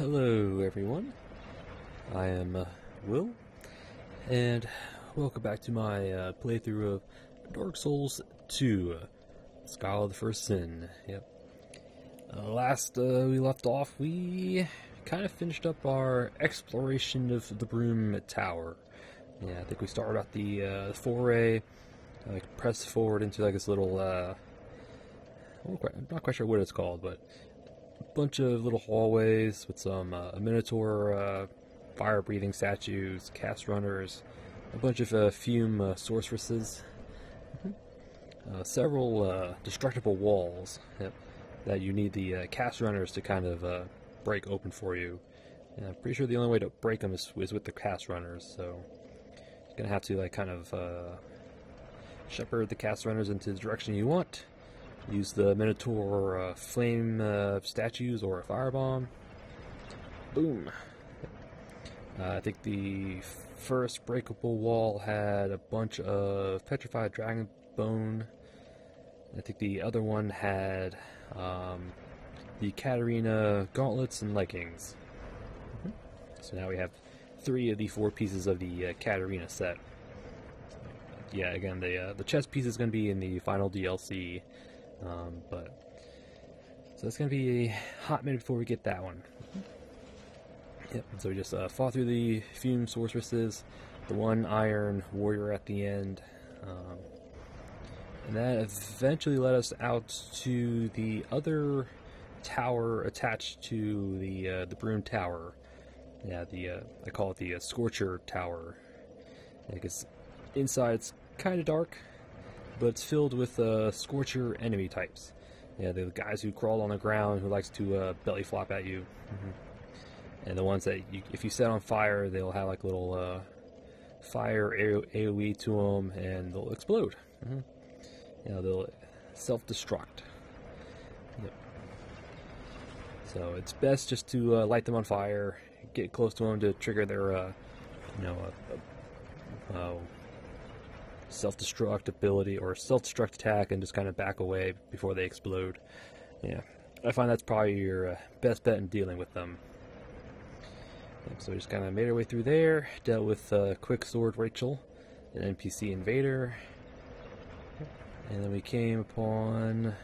Hello everyone, I am Will, and welcome back to my playthrough of Dark Souls 2, Skull of the First Sin. Yep. Last we left off, we kind of finished up our exploration of the Broom Tower. Yeah, I think we started at the foray, pressed forward into like this little, I'm not quite sure what it's called, but bunch of little hallways with some minotaur fire-breathing statues, cast runners, a bunch of fume sorceresses, several destructible walls that you need the cast runners to kind of break open for you. And I'm pretty sure the only way to break them is with the cast runners, so you're gonna have to like kind of shepherd the cast runners into the direction you want. Use the Minotaur flame statues or a firebomb. Boom. I think the first breakable wall had a bunch of petrified dragon bone. I think the other one had the Katarina gauntlets and leggings. So now we have 3 of the 4 pieces of the Katarina set. Yeah, again, the chest piece is going to be in the final DLC. So it's going to be a hot minute before we get that one. Yep, so we just fought through the Fume sorceresses, the one iron warrior at the end, and that eventually led us out to the other tower attached to the Broom Tower. Yeah, I call it the Scorcher Tower, because inside it's kind of dark, but it's filled with Scorcher enemy types. Yeah, the guys who crawl on the ground, who likes to belly flop at you. And the ones that, if you set on fire, they'll have like little fire AoE to them, and they'll explode. You know, they'll self-destruct. Yep. So it's best just to light them on fire, get close to them to trigger their, self-destruct ability or self-destruct attack, and just kind of back away before they explode. Yeah, I find that's probably your best bet in dealing with them. So we just kind of made our way through there, dealt with Quicksword Rachel, an NPC invader, and then we came upon,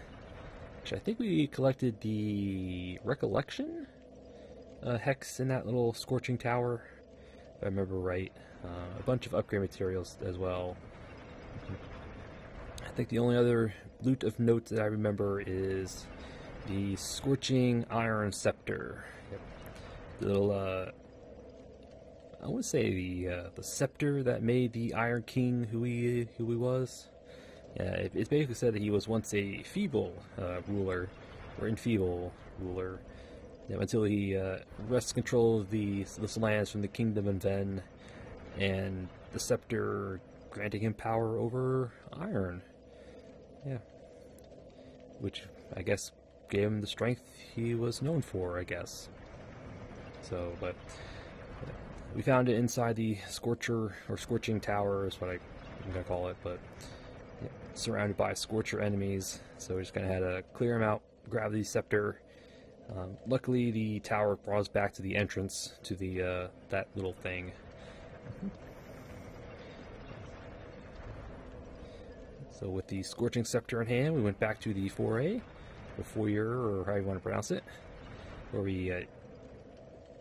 actually I think we collected the Recollection hex in that little Scorching Tower, if I remember right. A bunch of upgrade materials as well. I think the only other loot of note that I remember is the Scorching Iron Scepter. Yep. The little, I want to say the scepter that made the Iron King who he was. Yeah, it basically said that he was once a feeble ruler, or enfeeble ruler, until he wrested control of this lands from the Kingdom of Ven, and the scepter granting him power over iron. Yeah. Which, I guess, gave him the strength he was known for, I guess. So, but we found it inside the Scorcher, or Scorching Tower is what I'm going to call it, but yeah, surrounded by Scorcher enemies, so we just kind of had to clear them out, grab the scepter. Luckily, the tower brought us back to the entrance to the that little thing. So with the Scorching Scepter in hand, we went back to the foray, or foyer, or how you want to pronounce it, where we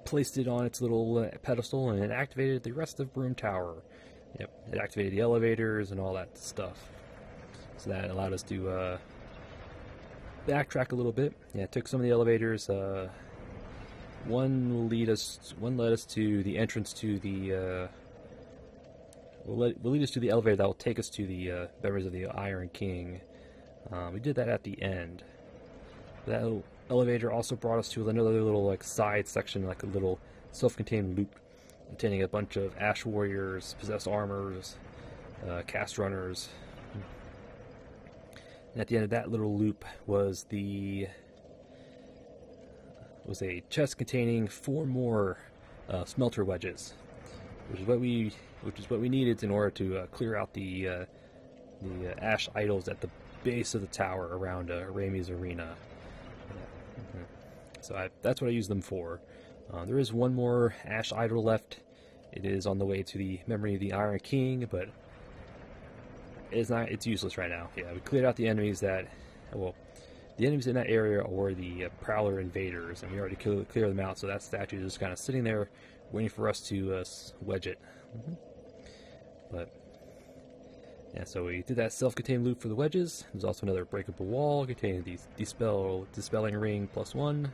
placed it on its little pedestal, and it activated the rest of Broom Tower. Yep, it activated the elevators and all that stuff. So that allowed us to backtrack a little bit. Yeah, it took some of the elevators. One led us to the entrance to the. Will lead us to the elevator that will take us to the members of the Iron King. We did that at the end. That elevator also brought us to another little like side section, like a little self-contained loop containing a bunch of Ash Warriors, possessed armors, cast runners. And at the end of that little loop was a chest containing 4 more smelter wedges, which is what we needed in order to clear out the ash idols at the base of the tower around Raimi's arena. So that's what I use them for. There is one more Ash Idol left. It is on the way to the Memory of the Iron King, but it's useless right now. Yeah, we cleared out the enemies that, well, the enemies in that area were the Prowler invaders, and we already cleared them out, so that statue is just kind of sitting there waiting for us to wedge it. But, yeah, so we did that self-contained loop for the wedges. There's also another breakable wall containing the dispelling ring +1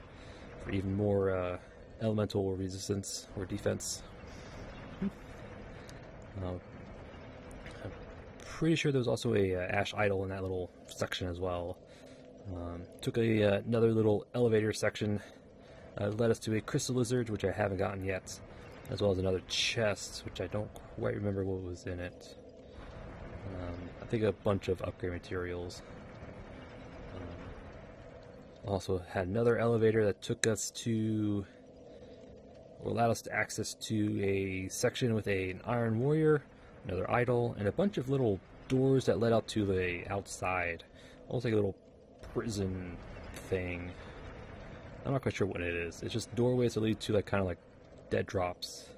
for even more elemental resistance or defense. I'm pretty sure there was also a Ash Idol in that little section as well. Took another little elevator section, led us to a crystal lizard, which I haven't gotten yet, as well as another chest, which I don't quite remember what was in it. I think a bunch of upgrade materials. Also had another elevator that took us to, or allowed us to access to a section with an Iron Warrior, another idol, and a bunch of little doors that led up to the outside. Almost like a little prison thing. I'm not quite sure what it is. It's just doorways that lead to like kind of like dead drops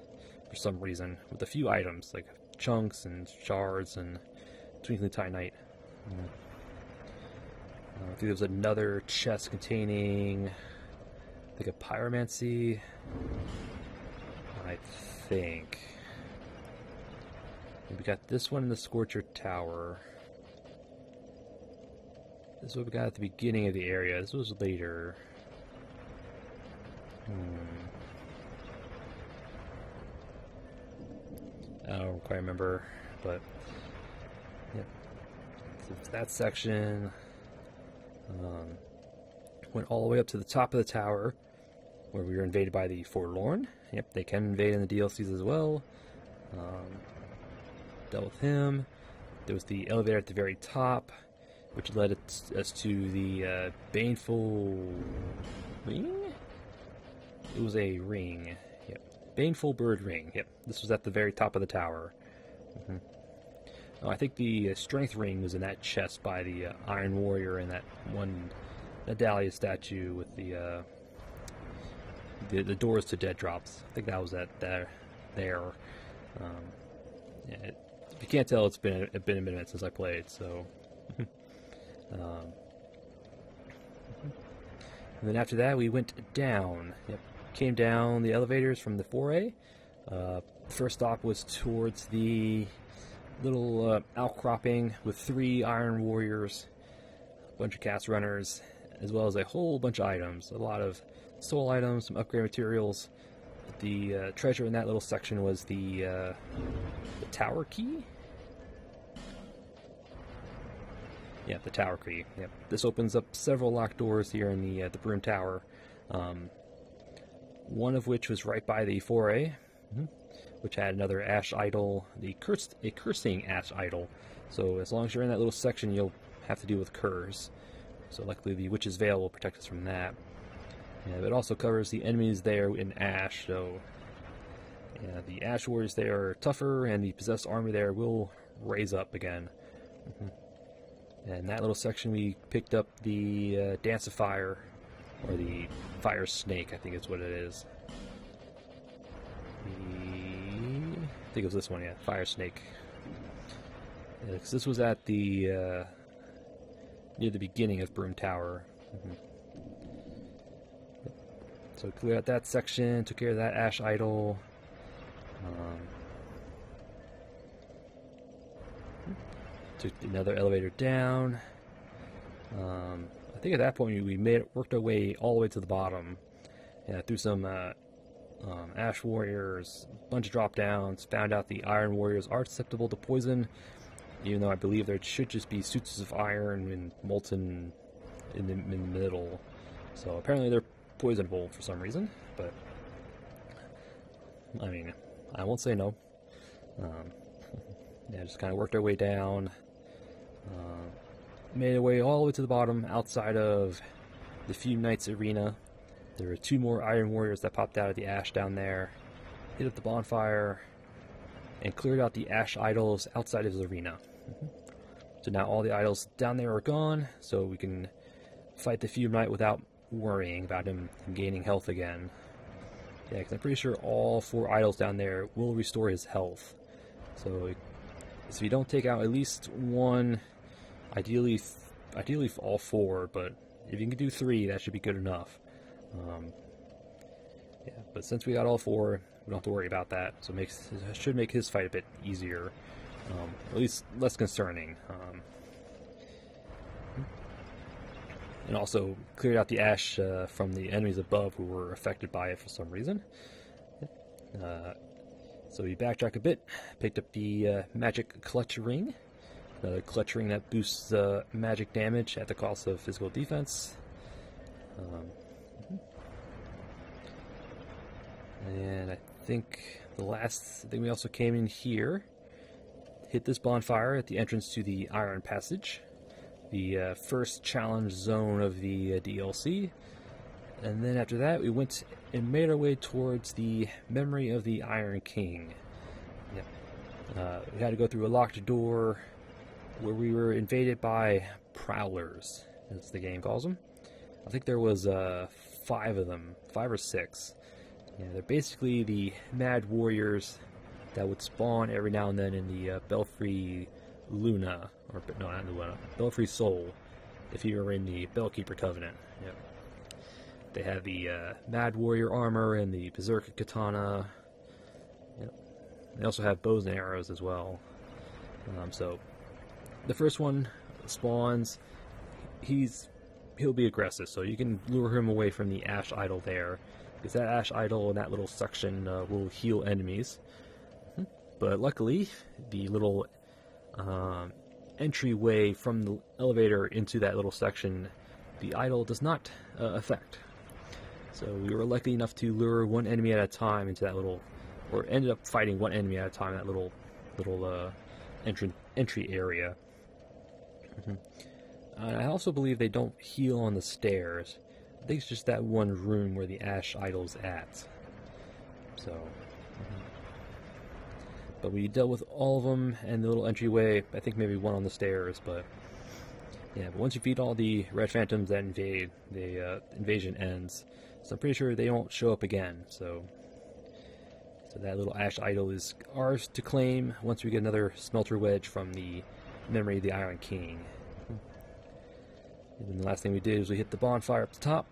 for some reason, with a few items like chunks and shards and twinkling titanite. I think there was another chest containing like a pyromancy, I think. And we got this one in the Scorcher Tower. This is what we got at the beginning of the area. This was later. I don't quite remember, but yeah. So that section went all the way up to the top of the tower, where we were invaded by the Forlorn. Yep, they can invade in the DLCs as well. Dealt with him. There was the elevator at the very top, which led us to the Baneful Ring? It was a ring. Yep. Baneful Bird Ring. Yep. This was at the very top of the tower. Oh, I think the Strength Ring was in that chest by the Iron Warrior and that one Nadalia statue with the doors to dead drops. I think that was there. Yeah, if you can't tell, it's been a minute since I played, so. And then after that, we went down. Yep, came down the elevators from the 4A. First stop was towards the little outcropping with 3 Iron Warriors, a bunch of cast runners, as well as a whole bunch of items. A lot of soul items, some upgrade materials. The treasure in that little section was the tower key. Yeah, the tower key. Yep. This opens up several locked doors here in the Broom Tower. One of which was right by the 4A, which had another Ash Idol, a cursing Ash Idol. So as long as you're in that little section, you'll have to deal with curs. So luckily the Witch's Veil will protect us from that. Yeah, but it also covers the enemies there in Ash, so yeah, the Ash Warriors there are tougher, and the Possessed Army there will raise up again. And in that little section we picked up the Dance of Fire, or the Fire Snake, I think is what it is. I think it was this one, yeah, Fire Snake. Yeah, 'cause this was at the near the beginning of Broom Tower. So cleared out that section, took care of that Ash Idol. Took another elevator down. I think at that point we worked our way all the way to the bottom. Yeah, through some Ash Warriors, a bunch of drop downs, found out the Iron Warriors are susceptible to poison, even though I believe there should just be suits of iron and molten in the middle. So apparently they're poisonable for some reason, but I mean, I won't say no. Yeah, just kind of worked our way down, made our way all the way to the bottom outside of the Fume Knights arena. There were 2 more Iron Warriors that popped out of the ash down there, hit up the bonfire, and cleared out the Ash Idols outside of the arena. So now all the idols down there are gone, so we can fight the Fume Knight without worrying about him gaining health again. Yeah, because I'm pretty sure all 4 idols down there will restore his health. So if you don't take out at least one, ideally all 4, but if you can do 3, that should be good enough. Yeah, but since we got all 4, we don't have to worry about that. So it should make his fight a bit easier, at least less concerning. And also cleared out the ash from the enemies above who were affected by it for some reason. So we backtrack a bit, picked up the magic clutch ring. Another clutch ring that boosts magic damage at the cost of physical defense. And I think the last thing, we also came in here, hit this bonfire at the entrance to the Iron Passage, the first challenge zone of the DLC. And then after that, we went and made our way towards the memory of the Iron King. Yep. We had to go through a locked door where we were invaded by prowlers, as the game calls them. I think there was 5 of them, 5 or 6. Yeah, they're basically the mad warriors that would spawn every now and then in the Belfry Luna, or no, not Luna, Belfry Soul, if you were in the Bellkeeper Covenant. Yep. They have the Mad Warrior armor and the Berserker Katana. Yep. They also have bows and arrows as well. So the first one spawns. He'll be aggressive, so you can lure him away from the Ash Idol there, because that Ash Idol in that little section will heal enemies. But luckily, the little entryway from the elevator into that little section, the idol does not affect. So we were lucky enough to lure one enemy at a time into that little, or ended up fighting one enemy at a time in that little entry area. I also believe they don't heal on the stairs. I think it's just that one room where the Ash Idol's at. So, but we dealt with all of them and the little entryway. I think maybe one on the stairs, but yeah. But once you beat all the red phantoms that invade, the invasion ends. So I'm pretty sure they won't show up again. So that little Ash Idol is ours to claim once we get another Smelter Wedge from the memory of the Iron King. And then the last thing we did is we hit the bonfire up the top,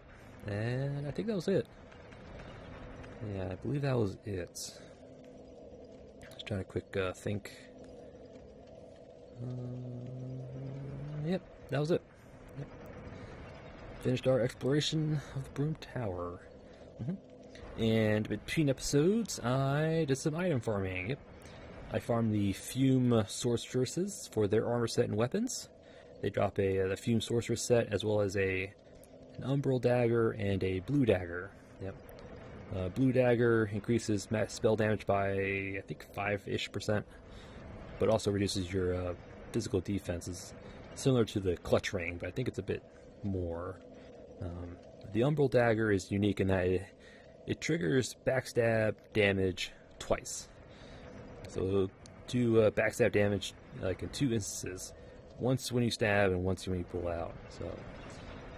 and I think that was it. Yeah, I believe that was it. Just trying to quick think. Yep, that was it. Yep. Finished our exploration of the Broom Tower. And between episodes, I did some item farming. Yep, I farmed the Fume sorceresses for their armor set and weapons. They drop the Fume sorceress set, as well as an umbral dagger and a blue dagger. Yep. Blue dagger increases spell damage by, I think, 5-ish%, but also reduces your physical defenses, similar to the clutch ring, but I think it's a bit more. The umbral dagger is unique in that it triggers backstab damage twice. So it'll do backstab damage like in 2 instances. Once when you stab and once when you pull out. So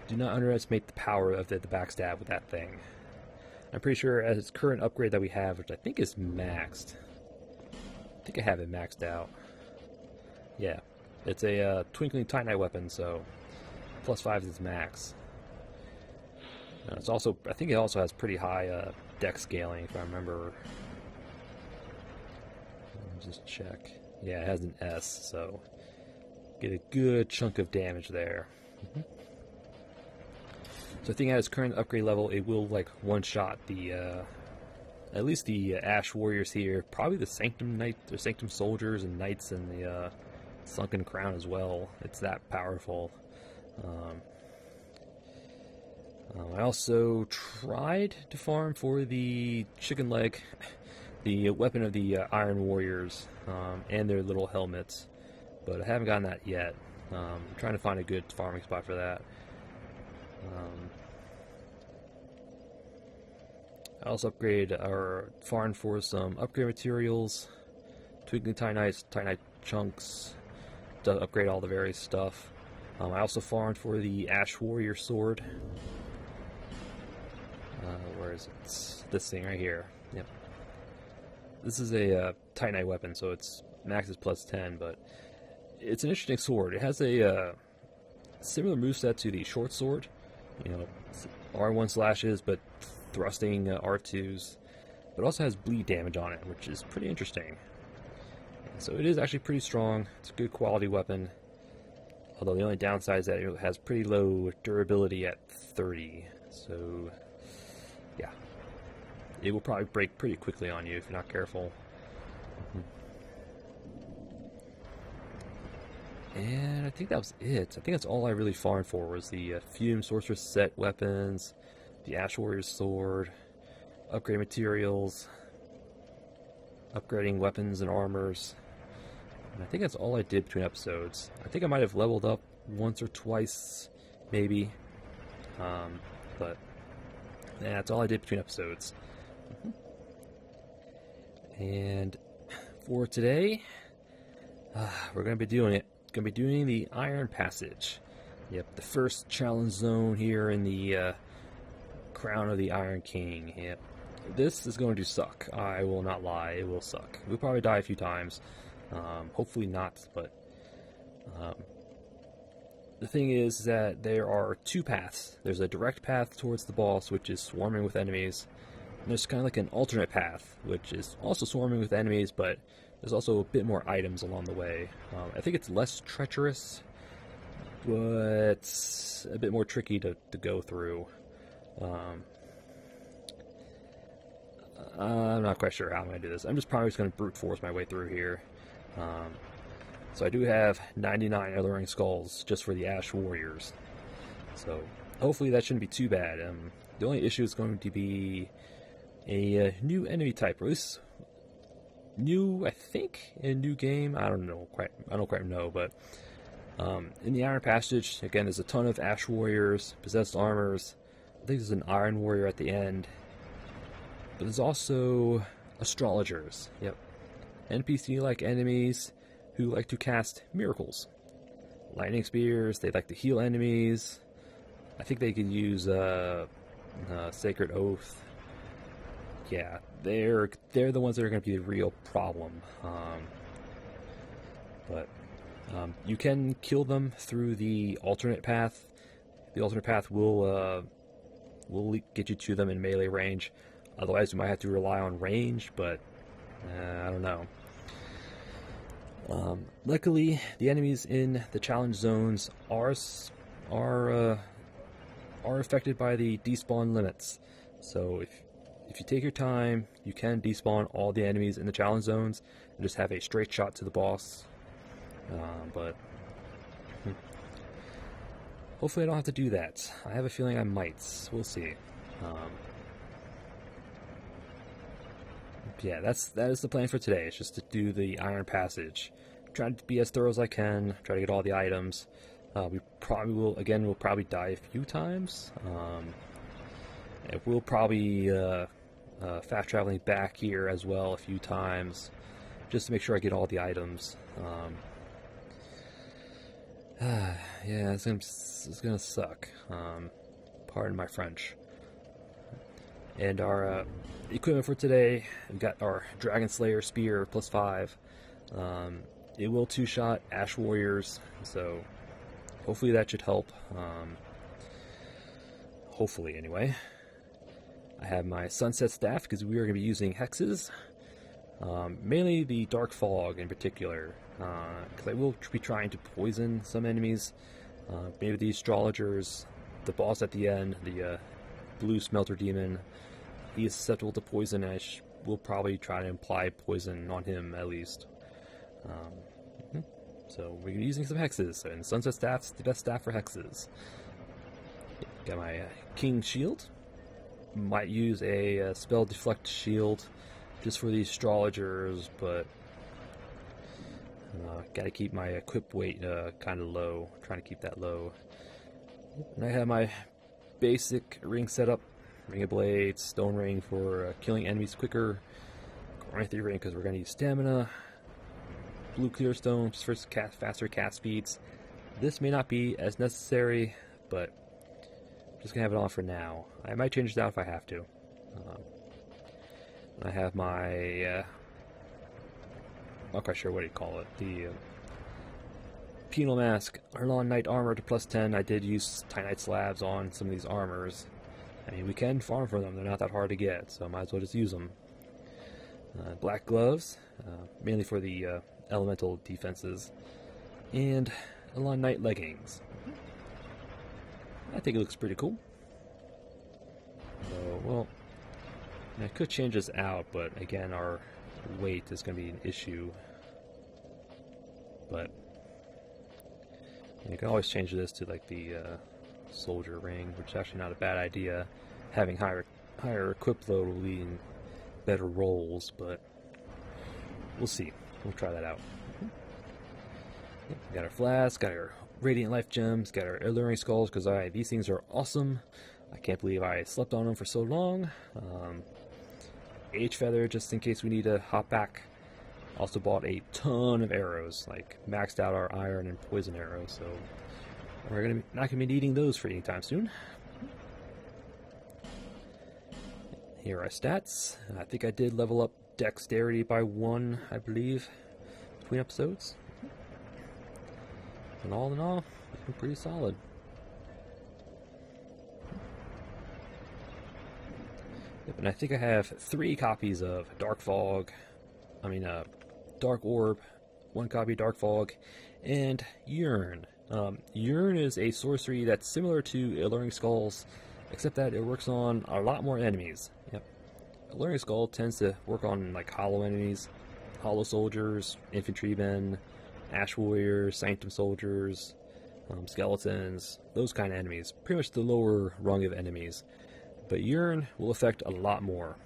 do not underestimate the power of the backstab with that thing. I'm pretty sure as its current upgrade that we have, which I think is maxed. I think I have it maxed out. Yeah. It's a Twinkling Titanite weapon, so +5 is its max. It's also, I think it also has pretty high dex scaling, if I remember. Let me just check. Yeah, it has an S, so get a good chunk of damage there. So I think at its current upgrade level, it will like one-shot the, at least the Ash Warriors here. Probably the Sanctum Knights, or Sanctum Soldiers and Knights in the Sunken Crown as well. It's that powerful. I also tried to farm for the chicken leg, the weapon of the Iron Warriors, and their little helmets, but I haven't gotten that yet. I'm trying to find a good farming spot for that. I also farmed for some upgrade materials, Twinkling Titanites, Titanite chunks, to upgrade all the various stuff. I also farmed for the Ash Warrior sword, where is it? It's this thing right here. Yep. This is a Titanite weapon, so its max is plus 10, but it's an interesting sword. It has a similar moveset to the short sword. You know, R1 slashes, but thrusting R2s. But also has bleed damage on it, which is pretty interesting. So it is actually pretty strong. It's a good quality weapon. Although the only downside is that it has pretty low durability at 30. So, yeah. It will probably break pretty quickly on you if you're not careful. And I think that was it. I think that's all I really farmed for was the Fume Sorceress set weapons, the Ash Warrior's sword, upgrade materials, upgrading weapons and armors. And I think that's all I did between episodes. I think I might have leveled up once or twice, maybe. But yeah, that's all I did between episodes. And for today, we're going to be doing it. Going to be doing the Iron Passage. Yep, the first challenge zone here in the Crown of the Iron King. Yep. This is going to suck. I will not lie, it will suck. We'll probably die a few times. Hopefully not, but the thing is that there are two paths. There's a direct path towards the boss, which is swarming with enemies. And there's kind of like an alternate path, which is also swarming with enemies, but there's also a bit more items along the way. I think it's less treacherous, but a bit more tricky to go through. I'm not quite sure how I'm going to do this. I'm just probably just going to brute force my way through here. So I do have 99 Alluring Skulls just for the Ash Warriors. So hopefully that shouldn't be too bad. The only issue is going to be a new enemy type. Or this new, I think, a new game. I don't quite know, but in the Iron Passage, again, there's a ton of Ash Warriors, possessed armors. I think there's an Iron Warrior at the end. But there's also astrologers. Yep. NPC-like enemies who like to cast miracles. Lightning spears, they like to heal enemies. I think they can use Sacred Oath. Yeah, they're the ones that are going to be the real problem. But you can kill them through the alternate path. The alternate path will get you to them in melee range. Otherwise, you might have to rely on range, but I don't know. Luckily, the enemies in the challenge zones are affected by the despawn limits. So if you take your time, you can despawn all the enemies in the challenge zones and just have a straight shot to the boss. But hopefully I don't have to do that. I have a feeling I might. We'll see. Yeah, that is the plan for today. It's just to do the Iron Passage. Try to be as thorough as I can. Try to get all the items. We'll probably die a few times. We'll probably fast traveling back here as well a few times, just to make sure I get all the items. Yeah, it's gonna suck. Pardon my French. And our equipment for today, we've got our Dragon Slayer Spear plus 5. It will two-shot Ash Warriors, so hopefully that should help. Hopefully, anyway. I have my Sunset Staff because we are going to be using hexes. Mainly the Dark Fog in particular, because I will be trying to poison some enemies. Maybe the astrologers, the boss at the end, the blue smelter demon. He is susceptible to poison, and I will probably try to imply poison on him at least. So we're using some hexes, and Sunset Staff's the best staff for hexes. Got my King Shield. Might use a Spell Deflect Shield just for the astrologers, but gotta keep my equip weight kind of low. Trying to keep that low. And I have my basic ring setup. Ring of Blades, Stone Ring for killing enemies quicker, Corinthian Ring because we're going to use stamina, Blue Clear Stone just for faster cast speeds. This may not be as necessary, but I'm just going to have it on for now. I might change it out if I have to. Um, I have my, I'm not quite sure what you call it, the penal mask, Arlon Knight armor to +10. I did use Titanite slabs on some of these armors. I mean, we can farm for them, they're not that hard to get, so might as well just use them. Black gloves, mainly for the elemental defenses, and Arlon Knight leggings. I think it looks pretty cool. So, well, I could change this out, but again, our weight is going to be an issue. But you can always change this to like the soldier ring, which is actually not a bad idea. Having higher equip load will lead in better rolls, but we'll see. We'll try that out. Yep, got our flask, got our radiant life gems, got our alluring skulls, because these things are awesome. I can't believe I slept on them for so long. Age feather, just in case we need to hop back. Also bought a ton of arrows, like maxed out our iron and poison arrows, so we're not gonna be needing those for any time soon. Here are our stats. I think I did level up dexterity by 1, I believe, between episodes. And all in all, it's been pretty solid. Yep, and I think I have 3 copies of Dark Orb, 1 copy Dark Fog, and Yearn. Yearn is a sorcery that's similar to Alluring Skulls, except that it works on a lot more enemies. Yep. Alluring Skull tends to work on like hollow enemies, hollow soldiers, infantrymen, ash warriors, sanctum soldiers, skeletons, those kind of enemies. Pretty much the lower rung of enemies. But Yearn will affect a lot more.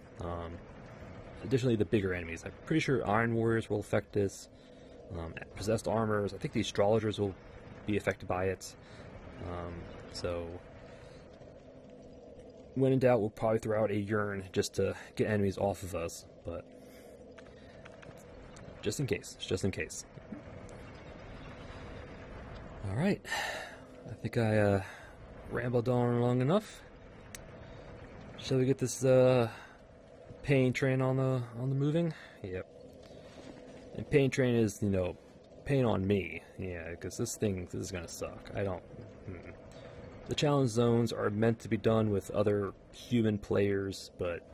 Additionally, the bigger enemies. I'm pretty sure Iron Warriors will affect this. Possessed armors. I think the astrologers will be affected by it. So, when in doubt, we'll probably throw out a Yearn just to get enemies off of us. But just in case. Just in case. Alright. I think I rambled on long enough. Shall we get this pain train on the moving? Yep. And pain train is, pain on me. Yeah, because this is gonna suck. I don't. The challenge zones are meant to be done with other human players, but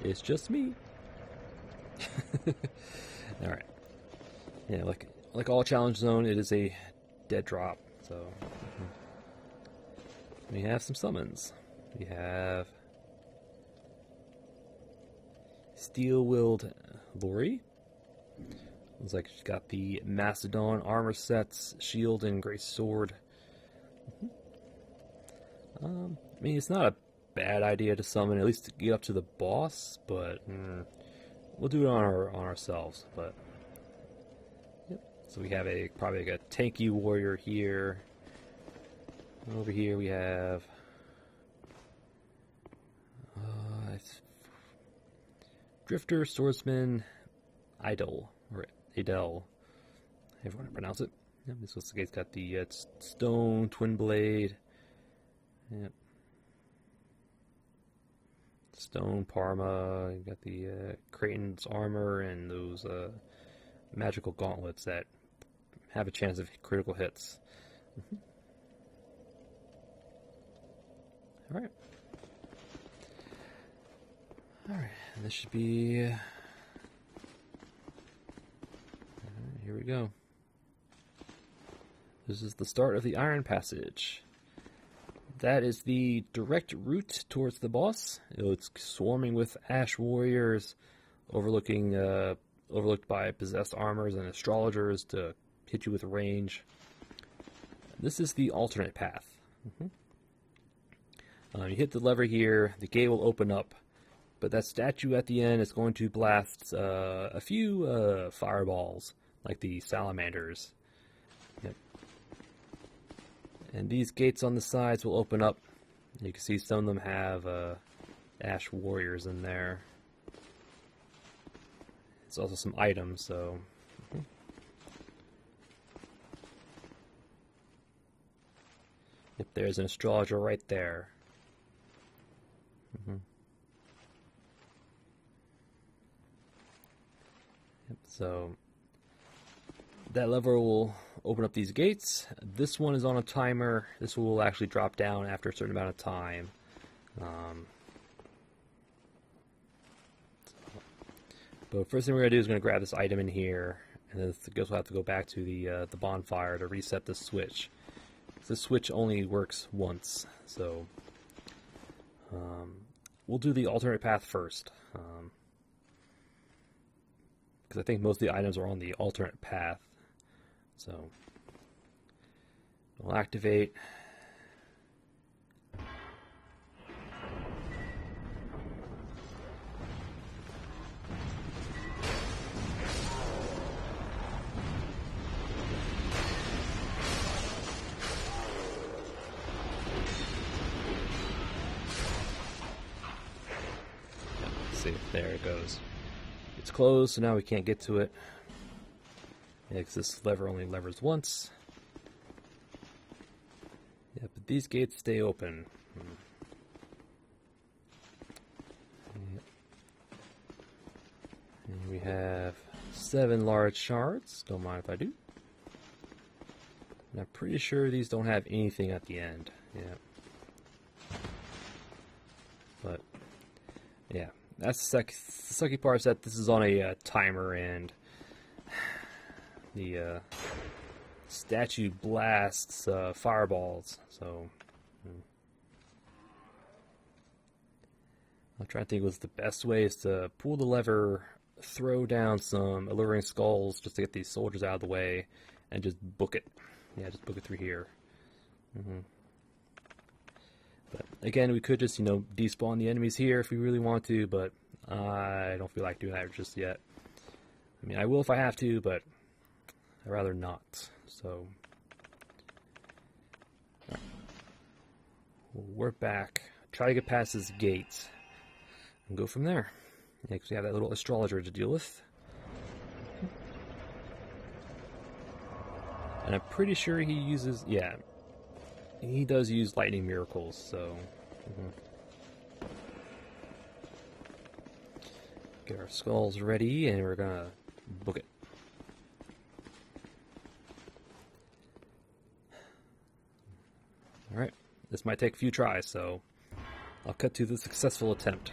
it's just me. All right. Yeah, like all challenge zone, it is a dead drop. So we have some summons. We have Steel-Willed Lori. Looks like she's got the Mastodon armor sets, shield, and great sword. I mean, it's not a bad idea to summon, at least to get up to the boss, but we'll do it on ourselves. But yep. So we have probably like a tanky warrior here. Over here we have Drifter, Swordsman, Idol, or Adel, however you want to pronounce it. Yep, this looks like it's got the stone twin blade. Yep. Stone Parma. You got the Kraten's armor and those magical gauntlets that have a chance of critical hits. All right. Alright, this should be... here we go. This is the start of the Iron Passage. That is the direct route towards the boss. It's swarming with Ash Warriors, overlooked by possessed armors and astrologers to hit you with range. This is the alternate path. You hit the lever here, the gate will open up. But that statue at the end is going to blast a few fireballs, like the salamanders. Yep. And these gates on the sides will open up. You can see some of them have Ash Warriors in there. It's also some items, so... Yep, there's an astrologer right there. So that lever will open up these gates. This one is on a timer. This will actually drop down after a certain amount of time. But first thing we're going to do is going to grab this item in here, and then we'll have to go back to the bonfire to reset the switch. The switch only works once, so we'll do the alternate path first. Because I think most of the items are on the alternate path. So we'll activate. See, there it goes. It's closed, so now we can't get to it. Yeah, because this lever only levers once. Yeah, but these gates stay open. Yeah. And we have 7 large shards. Don't mind if I do. And I'm pretty sure these don't have anything at the end. Yeah. But, yeah. That's the sucky part, is that this is on a timer, and the statue blasts fireballs. So I'm trying to think what's the best way is to pull the lever, throw down some alluring skulls just to get these soldiers out of the way, and just book it. Yeah, just book it through here. But again, we could just, despawn the enemies here if we really want to, but I don't feel like doing that just yet. I mean, I will if I have to, but I'd rather not. So, right. We're back. Try to get past this gate and go from there. Yeah, because we have that little astrologer to deal with. And I'm pretty sure he uses, yeah, he does use lightning miracles, so get our skulls ready, and we're gonna book it. Alright, this might take a few tries, so I'll cut to the successful attempt.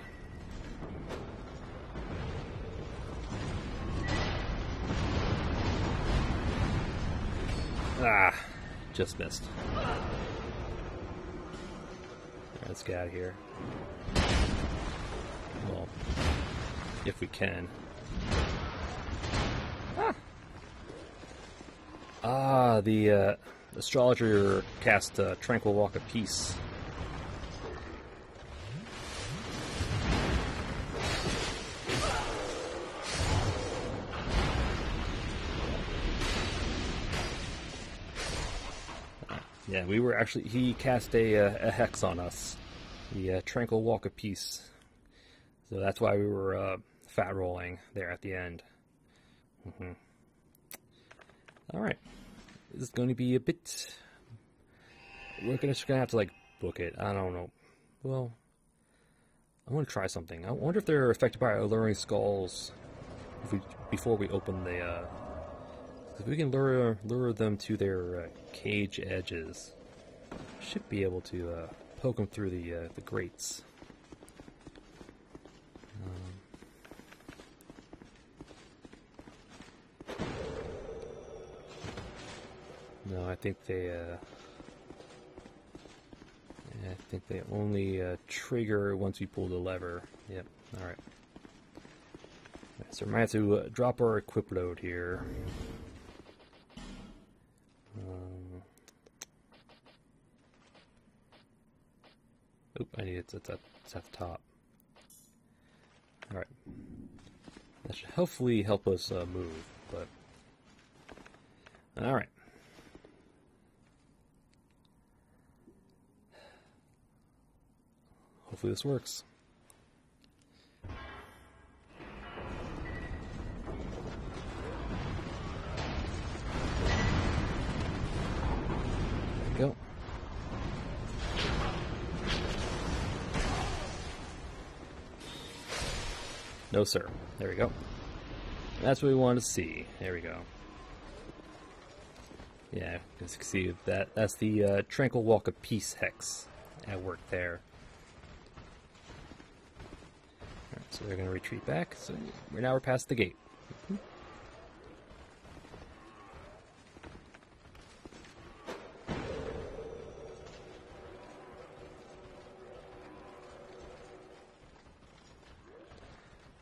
Ah, just missed. Let's get out of here. Well, if we can. The astrologer cast Tranquil Walk of Peace. Yeah, we were actually, he cast a hex on us. The Tranquil Walk of Peace. So that's why we were fat rolling there at the end. Alright. This is going to be a bit... We're just going to have to, book it. I don't know. Well, I want to try something. I wonder if they're affected by alluring skulls before we open the... if we can lure them to their cage edges, should be able to poke them through the grates. No, I think they only trigger once we pull the lever. Yep. All right. So we might have to drop our equip load here. I need it. It's at the top. All right. That should hopefully help us move. But all right. Hopefully this works. There we go. No, sir. There we go. That's what we want to see. There we go. Yeah, as you can see, that's the Tranquil Walk of Peace hex at work there. Alright, so they're going to retreat back. So we're past the gate.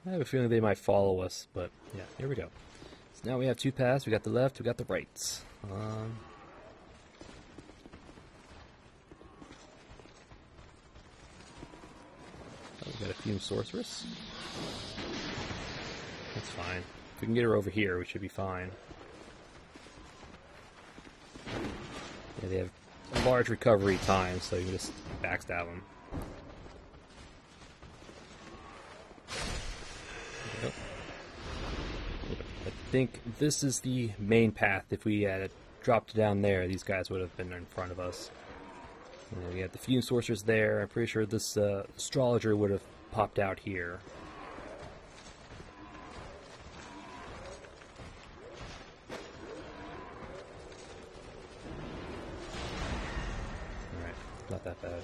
I have a feeling they might follow us, but yeah, here we go. So now we have two paths. We got the left, we got the right. We got a Fume Sorceress. That's fine. If we can get her over here, we should be fine. Yeah, they have a large recovery time, so you can just backstab them. I think this is the main path. If we had dropped down there, these guys would have been in front of us. We have the Fume Sorcerers there. I'm pretty sure this Astrologer would have popped out here. Alright, not that bad.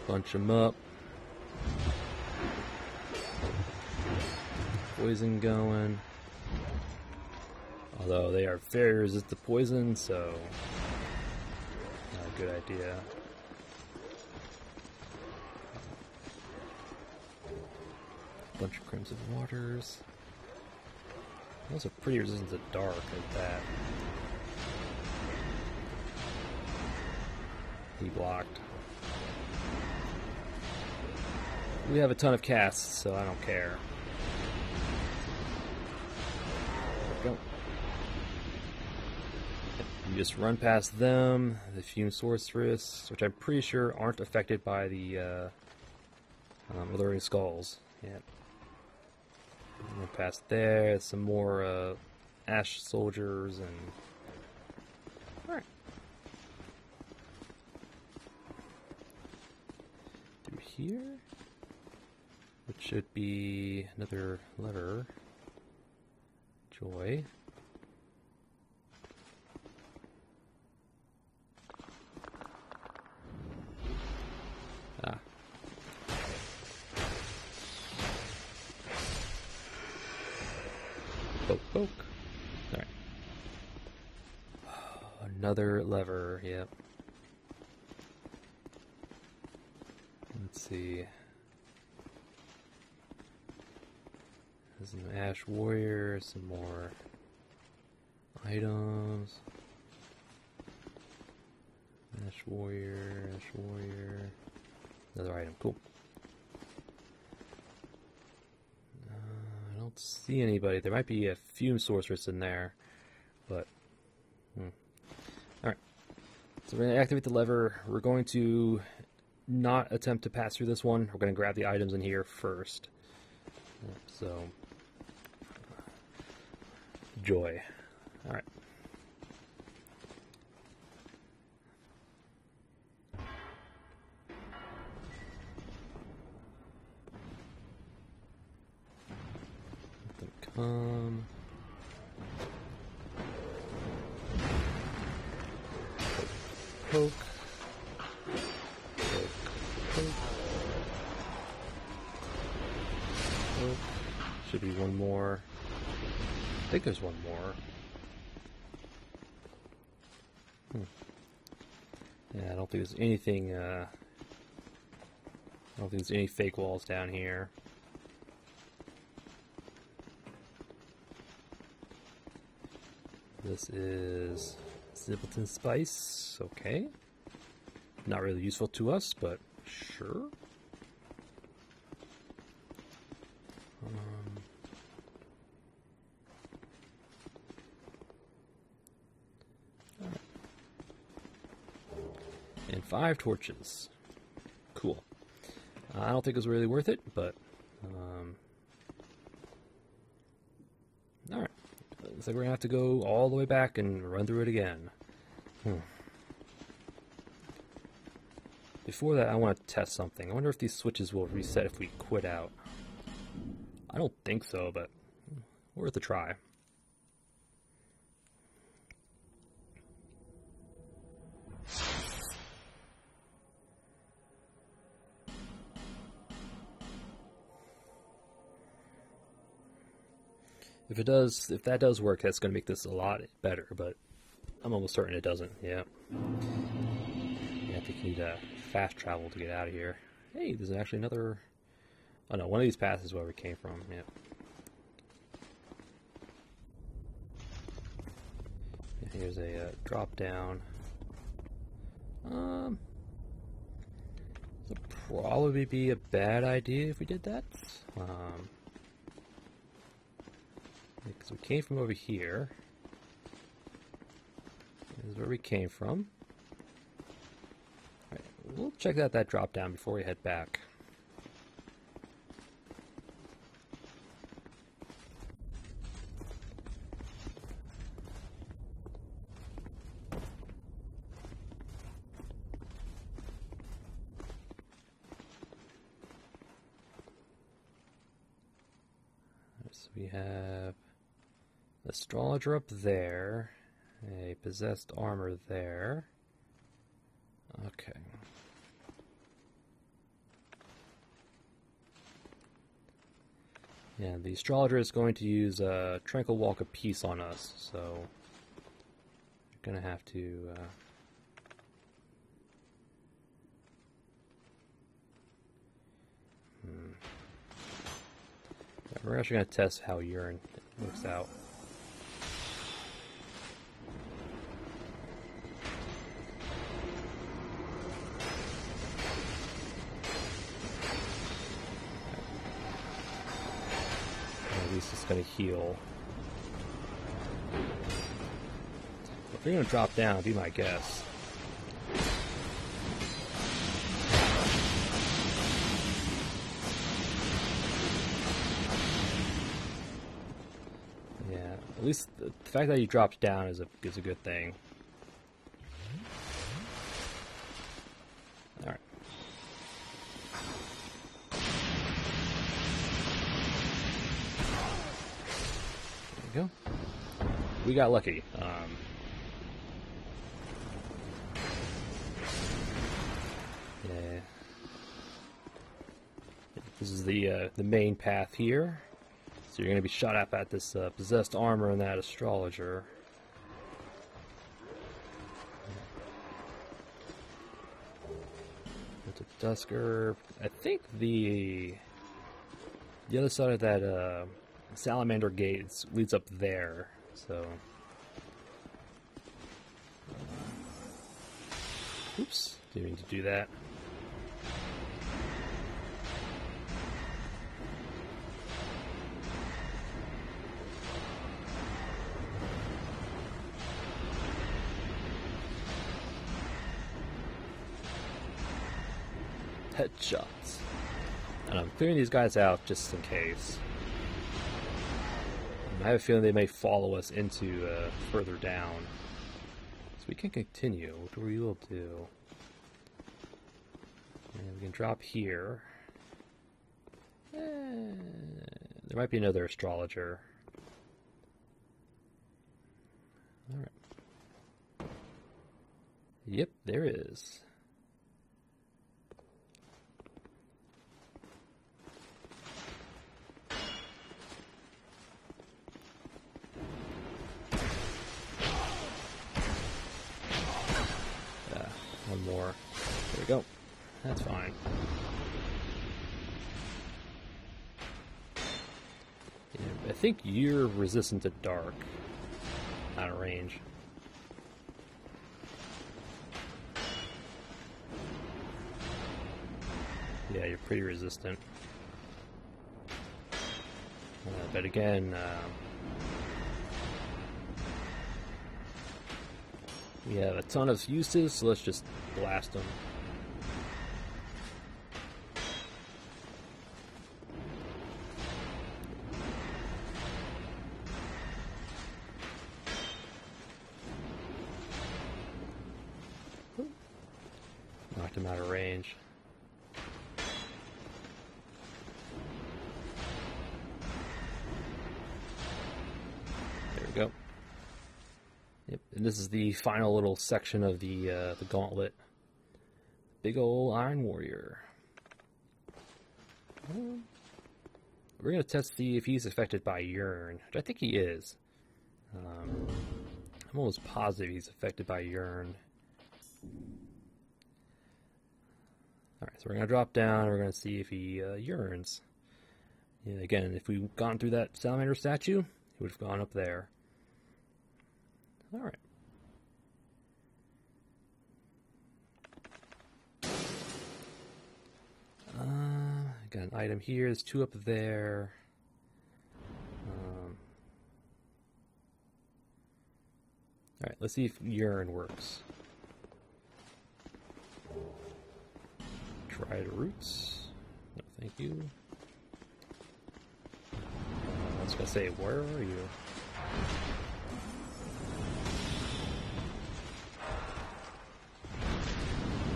Bunch them up. Poison going. Although they are very resistant to poison, so not a good idea. Bunch of Crimson Waters. Those are pretty resistant to dark like that. He blocked. We have a ton of casts, so I don't care. Go. You just run past them, the Fume Sorceress, which I'm pretty sure aren't affected by the Alluring Skulls. Yeah. Run past there, some more Ash Soldiers, and... Alright. Through here, which should be another lever. Joy. Ah. Poke, poke. Alright. Another lever, yep. Let's see. There's an Ash Warrior, some more items. Ash Warrior, Ash Warrior. Another item, cool. I don't see anybody. There might be a Fume Sorceress in there, but... Alright. So we're going to activate the lever. We're going to not attempt to pass through this one. We're going to grab the items in here first. So... Joy. Alright. Let them come. Poke. Poke. Poke. Poke. Poke. Should be one more. I think there's one more. Yeah, I don't think there's anything, I don't think there's any fake walls down here. This is Simpleton Spice, okay. Not really useful to us, but sure. And 5 torches. Cool. I don't think it was really worth it, but... Alright. Looks like we're going to have to go all the way back and run through it again. Before that, I want to test something. I wonder if these switches will reset if we quit out. I don't think so, but worth a try. If that does work, that's going to make this a lot better, but I'm almost certain it doesn't. Yeah. I think you need fast travel to get out of here. Hey, there's actually another... Oh no, one of these paths is where we came from. Yeah. Here's a drop down. It'd probably be a bad idea if we did that. Because we came from over here. This is where we came from. Alright, we'll check out that drop down before we head back. So we have astrologer up there, a possessed armor there. Okay. Yeah, the astrologer is going to use a tranquil walk of peace on us, so we're gonna have to. Yeah, we're actually gonna test how urine works out. At least it's gonna heal. If you're gonna drop down, be my guess. Yeah, at least the fact that he drops down is a good thing. All right. There we go. We got lucky. Yeah. This is the main path here. So you're going to be shot at this possessed armor and that astrologer. It's a Dusker. I think the other side of that salamander gate leads up there. So, oops, didn't mean to do that. Headshots. And I'm clearing these guys out just in case. I have a feeling they may follow us into further down. So we can continue, which we will do. And we can drop here. There might be another astrologer. Alright. Yep, there is. One more. There we go. That's fine. Yeah, I think you're resistant to dark. Out of range. Yeah, you're pretty resistant. But again, we have a ton of uses, so let's just blast them. Knocked him out of range. Yep, and this is the final little section of the gauntlet. Big ol' Iron Warrior. We're going to test see if he's affected by Yearn, which I think he is. I'm almost positive he's affected by Yearn. Alright, so we're going to drop down and we're going to see if he yearns. Yeah, again, if we'd gone through that salamander statue, he would have gone up there. Alright. Got an item here, there's 2 up there. Alright, let's see if Yearn works. Dried roots. No, thank you. I was gonna say, where are you?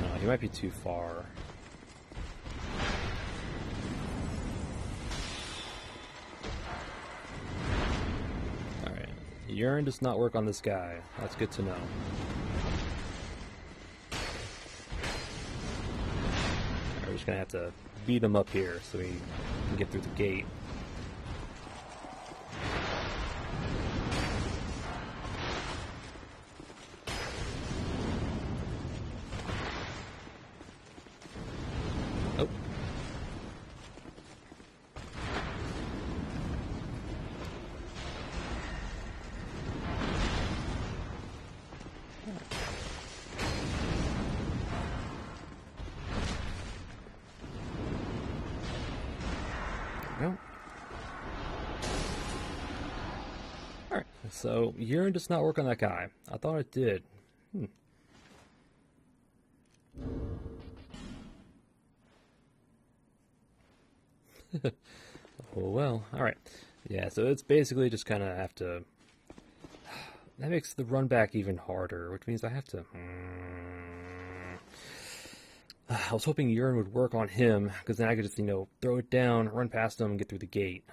No, he might be too far. Alright. Yearn does not work on this guy. That's good to know. We're just gonna have to beat him up here so we can get through the gate. Oh. Go. Alright, so Yearn does not work on that guy. I thought it did. Oh well, alright. Yeah, so it's basically just kind of have to... That makes the run back even harder, which means I have to... I was hoping Yearn would work on him, because then I could just, throw it down, run past him, and get through the gate.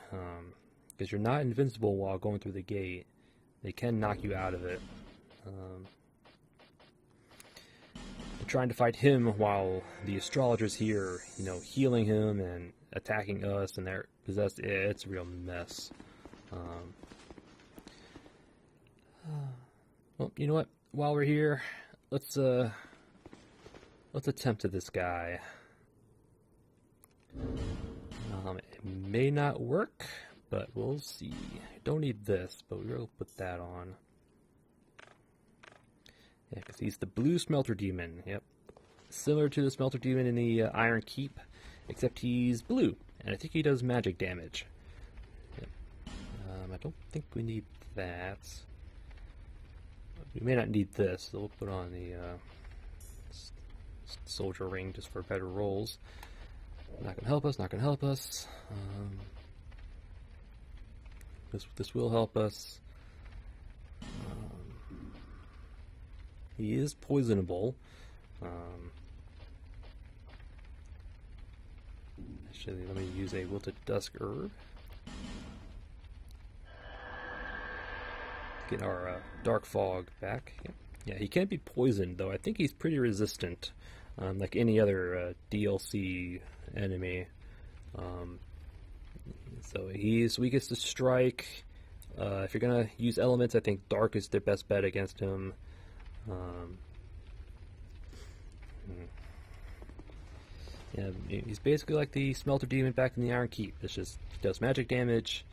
Because you're not invincible while going through the gate. They can knock you out of it. I'm trying to fight him while the astrologer's here, healing him and attacking us, and they're possessed. It's a real mess. Well, you know what? While we're here, let's attempt to this guy. It may not work, but we'll see. Don't need this, but we'll put that on. Yeah, because he's the blue smelter demon. Yep. Similar to the smelter demon in the Iron Keep, except he's blue, and I think he does magic damage. Yep. I don't think we need that. We may not need this, so we'll put on the soldier ring just for better rolls. Not gonna help us, not gonna help us. This will help us. He is poisonable. Actually, let me use a wilted dusk herb. Get our dark fog back. Yep. Yeah, he can't be poisoned though. I think he's pretty resistant, like any other DLC enemy. So he's weakest to strike. If you're gonna use elements, I think dark is their best bet against him. Yeah, he's basically like the Smelter Demon back in the Iron Keep. It's just he does magic damage.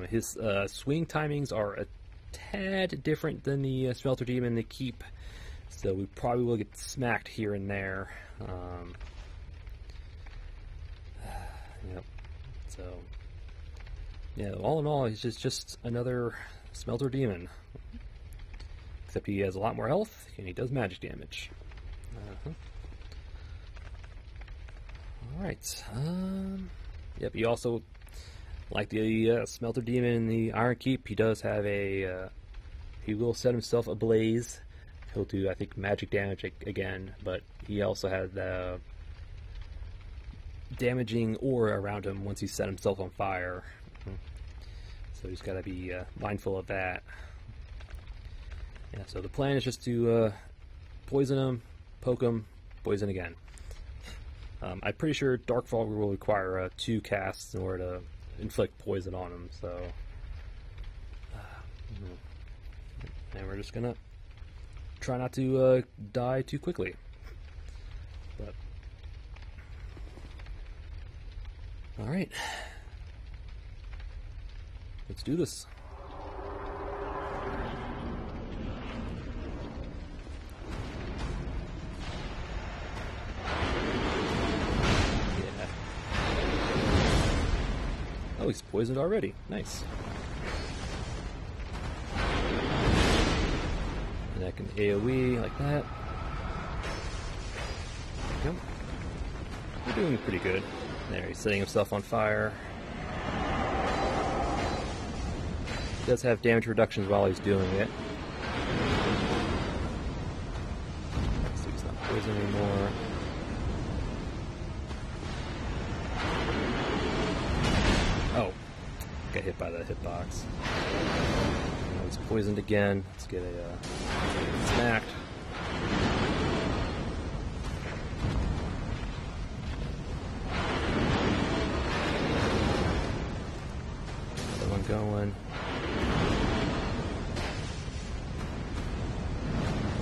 His swing timings are a tad different than the Smelter Demon in the Keep, so we probably will get smacked here and there. Yep. So, yeah, all in all, he's just another Smelter Demon. Except he has a lot more health, and he does magic damage. Alright. Yep, he also, like the Smelter Demon in the Iron Keep, he does have a... he will set himself ablaze. He'll do, I think, magic damage again, but he also has the damaging aura around him once he set himself on fire. So he's got to be mindful of that. Yeah, so the plan is just to poison him, poke him, poison again. I'm pretty sure Dark Fog will require 2 casts in order to inflict poison on him, so... and we're just gonna try not to die too quickly. But... Alright. Let's do this. Oh, he's poisoned already. Nice. And I can AoE like that. Yep. We're doing pretty good. There, he's setting himself on fire. He does have damage reductions while he's doing it. So he's not poisoned anymore. Oh, got hit by the hitbox. Now he's poisoned again. Let's get a smacked. Another one going.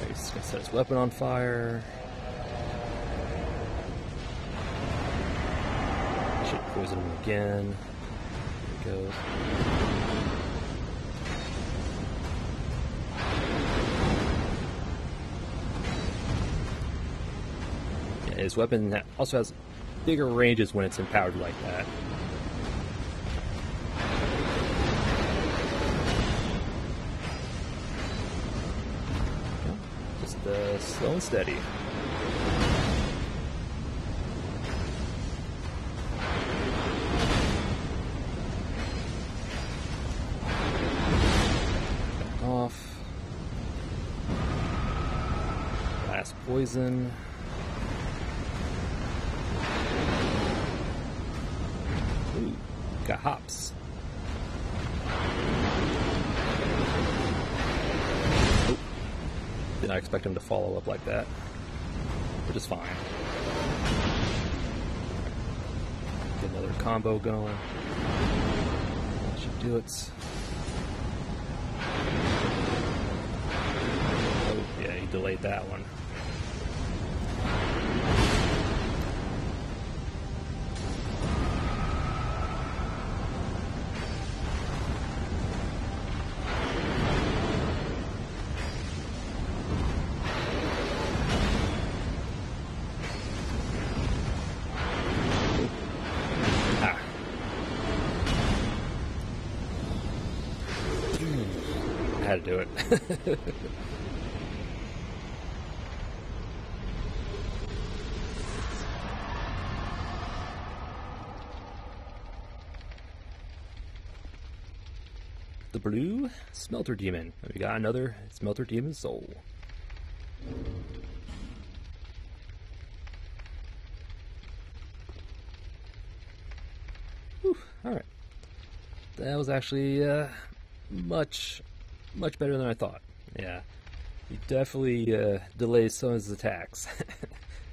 He's gonna set his weapon on fire. Should poison him again. Goes. Yeah, his weapon also has bigger ranges when it's empowered like that. Just slow and steady. Poison. Ooh, got hops. Oh, did not expect him to follow up like that, which is fine. Get another combo going. That should do it. Oh, yeah, he delayed that one. I had to do it. The blue smelter demon. We got another smelter demon soul. Whew, alright. That was actually much better than I thought. Yeah. He definitely delays some of his attacks.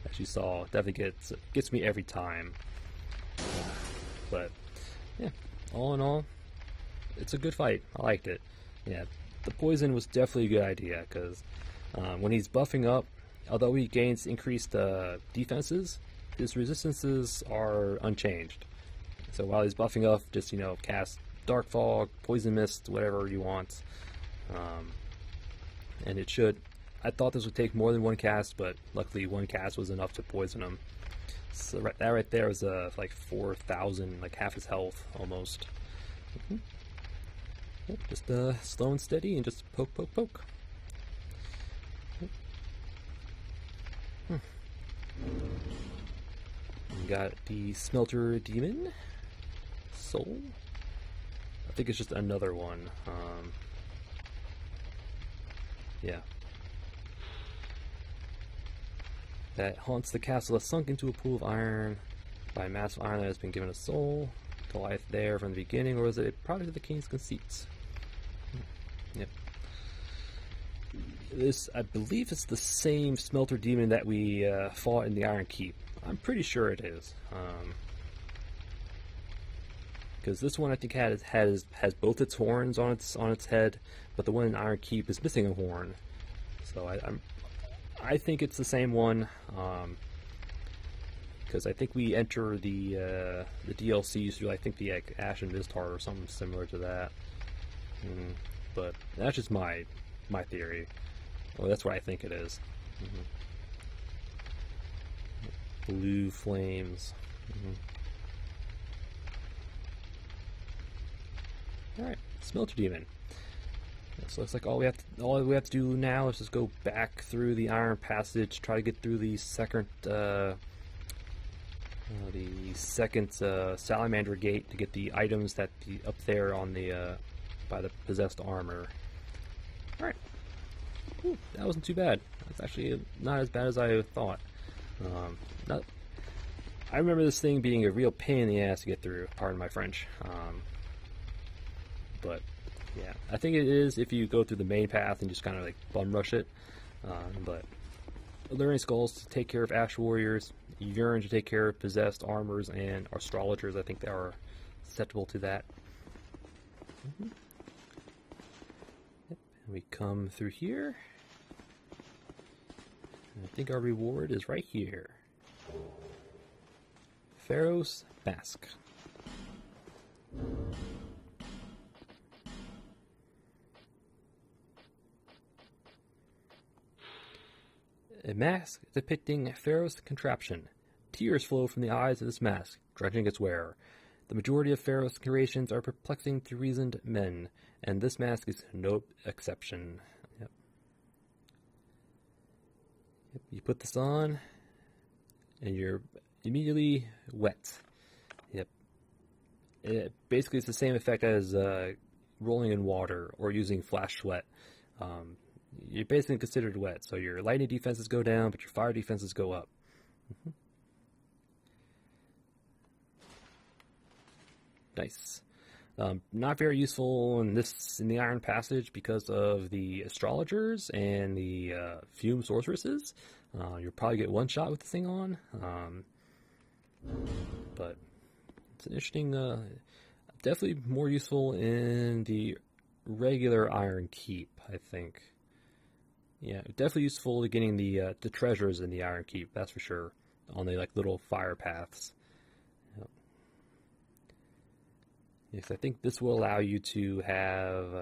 As you saw, definitely gets me every time. But yeah, all in all, it's a good fight. I liked it. Yeah, the poison was definitely a good idea because when he's buffing up, although he gains increased defenses, his resistances are unchanged. So while he's buffing up, just cast Dark Fog, Poison Mist, whatever you want, and it should. I thought this would take more than one cast, but luckily one cast was enough to poison him. So that right there was like 4,000, like half his health almost. Mm-hmm. Yep, just slow and steady and just poke, poke, poke. Hmm. We got the Smelter Demon Soul. I think it's just another one. Yeah. That haunts the castle has sunk into a pool of iron by a massive iron that has been given a soul. Goliath there from the beginning, or was it a product of the king's conceits? Yep. This, I believe, it's the same smelter demon that we fought in the Iron Keep. I'm pretty sure it is. Because this one I think has both its horns on its head, but the one in Iron Keep is missing a horn. So I think it's the same one. Because I think we enter the DLCs through, I think, the Ash and Miztar or something similar to that. But that's just my theory. Well, that's what I think it is. Blue flames. All right, Smelter Demon. So looks like all we have to do now is just go back through the Iron Passage, try to get through the second Salamander Gate to get the items that up there on the by the possessed armor. All right, ooh, that wasn't too bad. That's actually not as bad as I thought. I remember this thing being a real pain in the ass to get through. Pardon my French. But yeah, I think it is if you go through the main path and just kind of like bum rush it. But Learning Skulls to take care of Ash Warriors, Yearn to take care of possessed armors and astrologers. I think they are susceptible to that. Yep. And we come through here. And I think our reward is right here. Pharaoh's Mask. A mask depicting Pharaoh's contraption. Tears flow from the eyes of this mask, drenching its wearer. The majority of Pharaoh's creations are perplexing to reasoned men, and this mask is no exception. Yep. You put this on, and you're immediately wet. Yep. Basically, it's the same effect as rolling in water or using flash sweat. You're basically considered wet, so your lightning defenses go down, but your fire defenses go up. Nice. Not very useful in the Iron Passage because of the astrologers and the Fume sorceresses. You'll probably get one shot with the thing on, but it's an interesting. Definitely more useful in the regular Iron Keep, I think. Yeah, definitely useful to getting the treasures in the Iron Keep. That's for sure. On the little fire paths. Yep. Yes, I think this will allow you to have.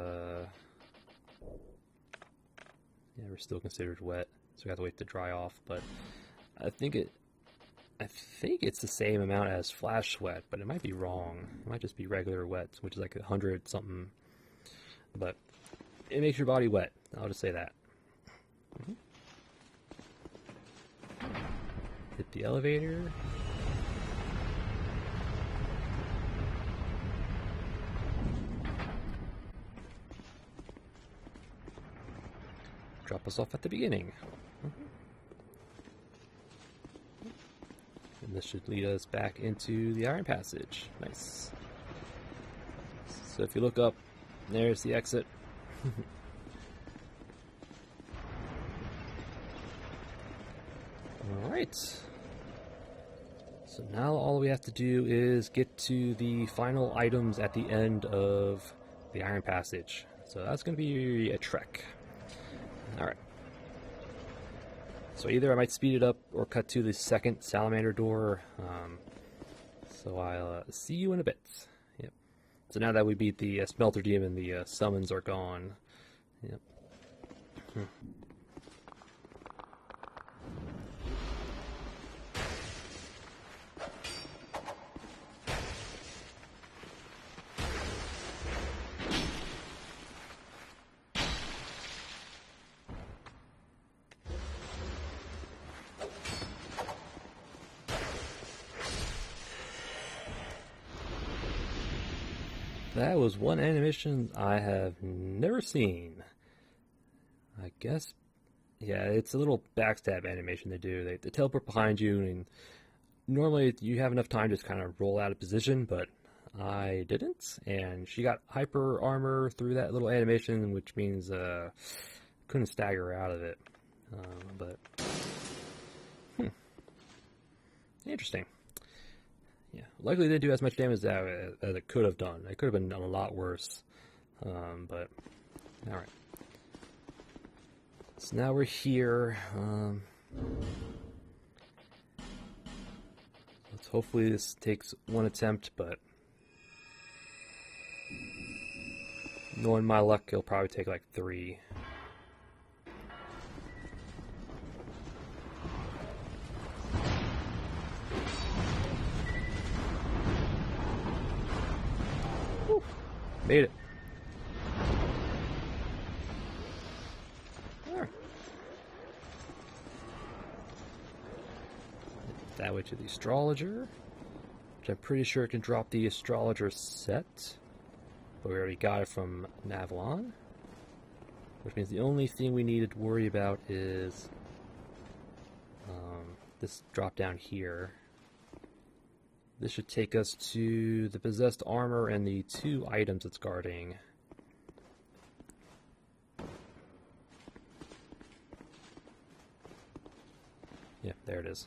Yeah, we're still considered wet, so we have to wait to dry off. But I think it's the same amount as flash sweat, but it might be wrong. It might just be regular wet, which is like 100 something. But it makes your body wet. I'll just say that. Hit the elevator. Drop us off at the beginning. And this should lead us back into the Iron Passage. Nice. So if you look up, there's the exit. Alright. So now all we have to do is get to the final items at the end of the Iron Passage. So that's going to be a trek. Alright. So either I might speed it up or cut to the second salamander door. So I'll see you in a bit. Yep. So now that we beat the smelter demon, the summons are gone. Yep. That was one animation I have never seen. I guess, yeah, it's a little backstab animation they do. They teleport behind you, and normally you have enough time to just kind of roll out of position, but I didn't, and she got hyper armor through that little animation, which means couldn't stagger out of it. But interesting. Yeah, likely didn't do as much damage as it could have done. It could have been a lot worse. But all right. So now we're here. Let's hopefully this takes one attempt, but knowing my luck, it'll probably take like 3. Woo. Made it. That way to the astrologer, which I'm pretty sure can drop the astrologer set, but we already got it from Navalon, which means the only thing we needed to worry about is this drop down here. This should take us to the possessed armor and the 2 items it's guarding. Yeah, there it is.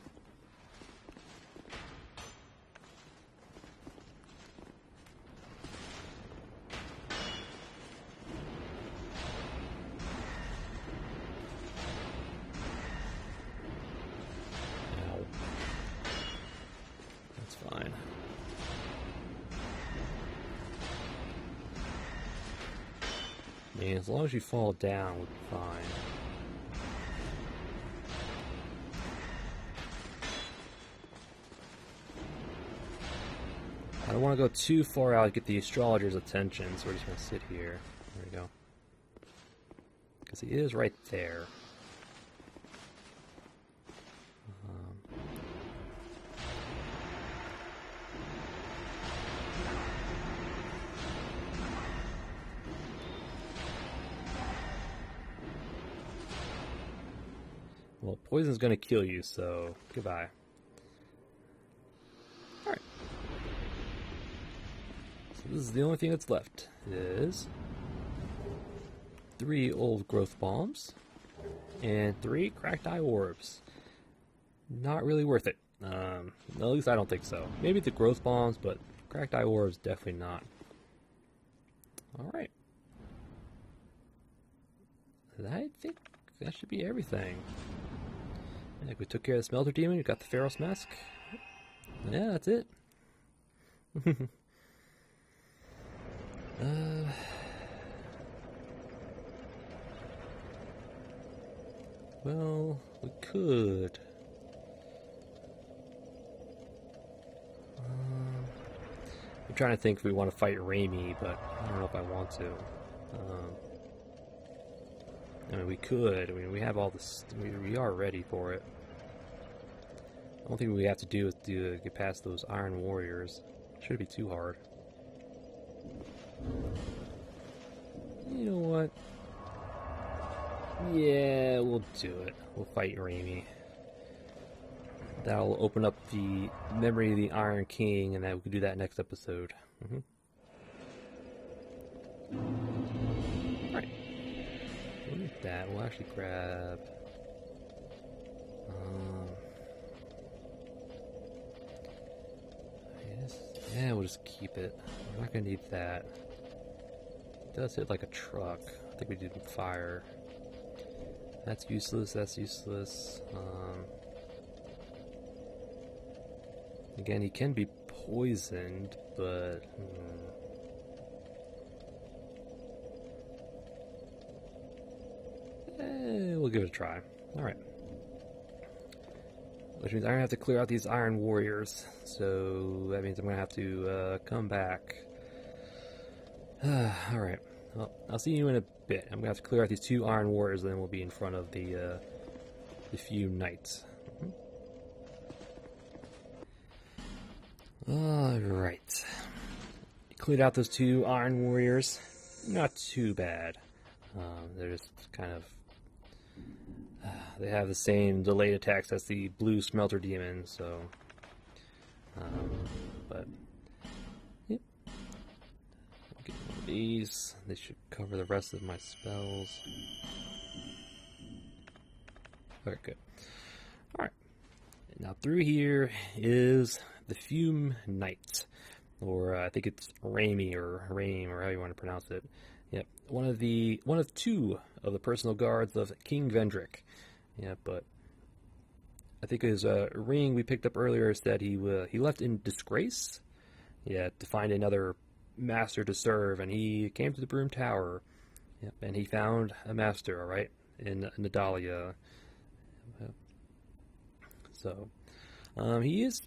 As long as you fall down, we'll be fine. I don't want to go too far out to get the astrologer's attention, so we're just going to sit here. There we go. Because he is right there. Well, poison's gonna kill you, so goodbye. Alright. So this is the only thing that's left, is 3 old growth bombs and 3 cracked eye orbs. Not really worth it. At least I don't think so. Maybe the growth bombs, but cracked eye orbs definitely not. Alright. I think that should be everything. I think we took care of the smelter demon, we got the Pharaoh's mask. Yeah, that's it. Well, we could. I'm trying to think if we want to fight Raimi, but I don't know if I want to. I mean, we could. I mean, we have all this. We are ready for it. The only thing we have to do is to get past those Iron Warriors. Shouldn't be too hard. You know what? Yeah, we'll do it. We'll fight Raimi. That'll open up the memory of the Iron King, and then we can do that next episode. Alright. Look at that. We'll actually grab... yeah, we'll just keep it. We're not going to need that. It does hit like a truck. I think we did fire. That's useless, that's useless. Again, he can be poisoned, but... we'll give it a try. Alright. Which means I'm going to have to clear out these Iron Warriors. So that means I'm going to have to come back. Alright. Well, I'll see you in a bit. I'm going to have to clear out these 2 Iron Warriors, and then we'll be in front of the Fume Knights. Alright. Cleared out those 2 Iron Warriors. Not too bad. They're just kind of... they have the same delayed attacks as the blue smelter demon, so... but... Yep. Get one of these. They should cover the rest of my spells. Okay, good. All right. Now through here is the Fume Knight, or I think it's Rami or Rame, or how you want to pronounce it. Yep, one of two of the personal guards of King Vendrick. Yeah, but I think his ring we picked up earlier said he left in disgrace. Yeah, to find another master to serve, and he came to the Broom Tower. Yep, and he found a master. All right, in Nadalia. So, he is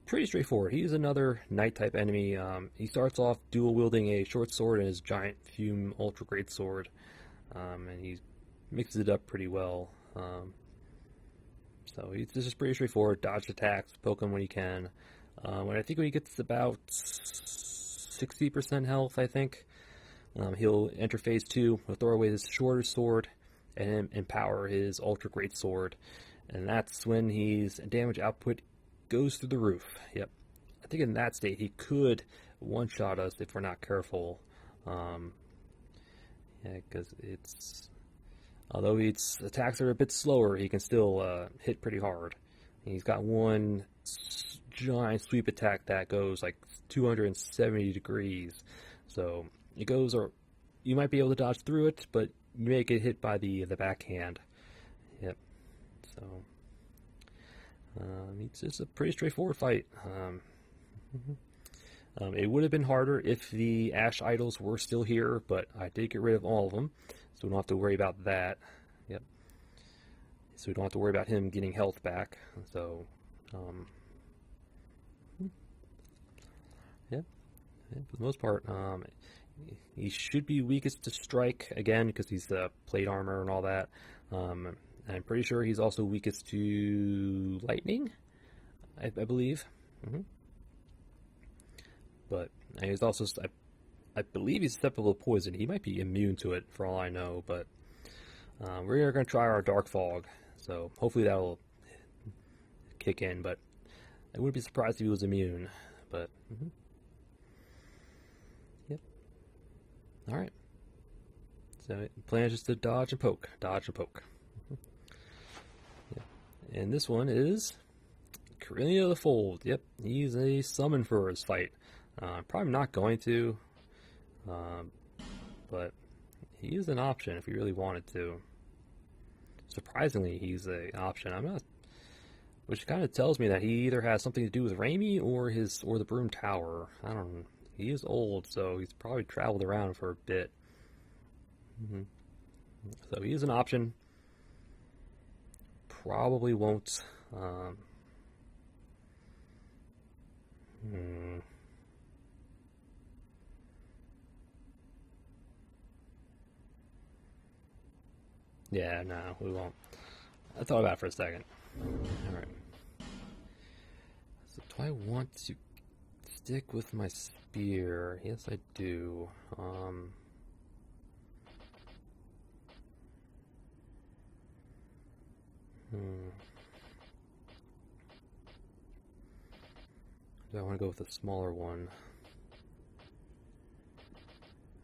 pretty straightforward. He's another knight type enemy. He starts off dual wielding a short sword and his giant Fume ultra great sword, and he mixes it up pretty well. So he's just pretty straightforward. Dodge attacks, poke him when you can. I think when he gets about 60% health, I think he'll enter phase 2. He'll throw away his shorter sword and empower his ultra great sword. And that's when his damage output goes through the roof. Yep. I think in that state he could one-shot us if we're not careful. Yeah, because although its attacks are a bit slower, he can still hit pretty hard. And he's got one giant sweep attack that goes like 270 degrees. So it goes, or you might be able to dodge through it, but you may get hit by the backhand. Yep. So, it's just a pretty straightforward fight. It would have been harder if the Ash Idols were still here, but I did get rid of all of them, so we don't have to worry about that. Yep. So we don't have to worry about him getting health back. So, yeah. For the most part, he should be weakest to strike again because he's plate armor and all that. I'm pretty sure he's also weakest to lightning, I believe. But he's also, I believe he's susceptible to poison. He might be immune to it, for all I know. But we're going to try our Dark Fog, so hopefully that'll kick in. But I wouldn't be surprised if he was immune. But yep. All right. So the plan is just to dodge and poke, dodge and poke. And this one is Corellia the Fold. Yep, he's a summon for his fight. Probably not going to, but he is an option if you really wanted to. Surprisingly, he's an option. I'm not, which kind of tells me that he either has something to do with Rami or the Broom Tower. I don't know. He is old, so he's probably traveled around for a bit. So he is an option. Probably won't. Yeah, no, we won't. I thought about it for a second. Alright. So do I want to stick with my spear? Yes, I do. Do I want to go with a smaller one?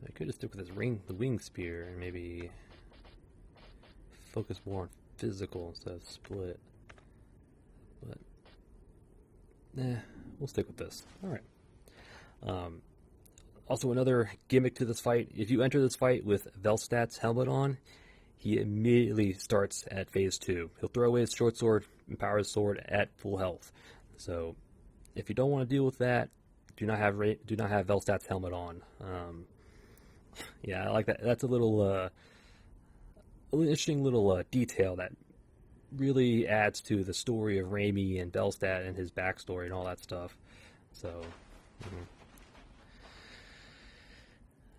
I could just stick with the wing spear, and maybe focus more on physical instead of split. But, we'll stick with this. Alright. Also, another gimmick to this fight, if you enter this fight with Velstat's helmet on, he immediately starts at phase 2. He'll throw away his short sword, empower his sword at full health. So, if you don't want to deal with that, do not have Velstat's helmet on. Yeah, I like that. That's a little interesting little detail that really adds to the story of Rami and Velstadt and his backstory and all that stuff. So,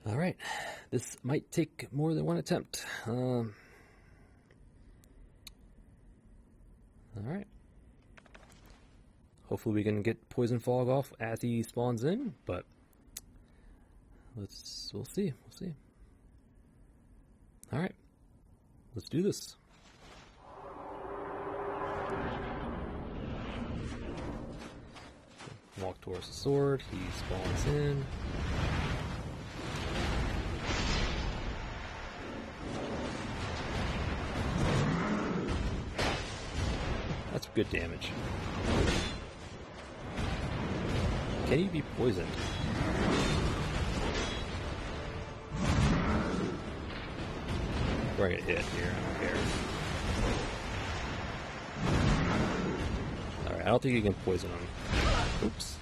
all right, this might take more than one attempt. All right. Hopefully we can get Poison Fog off as he spawns in, but we'll see. All right, let's do this. Walk towards the sword. He spawns in. good damage. Can he be poisoned? We're gonna get hit here, I don't care. Alright, I don't think you can poison him. Oops.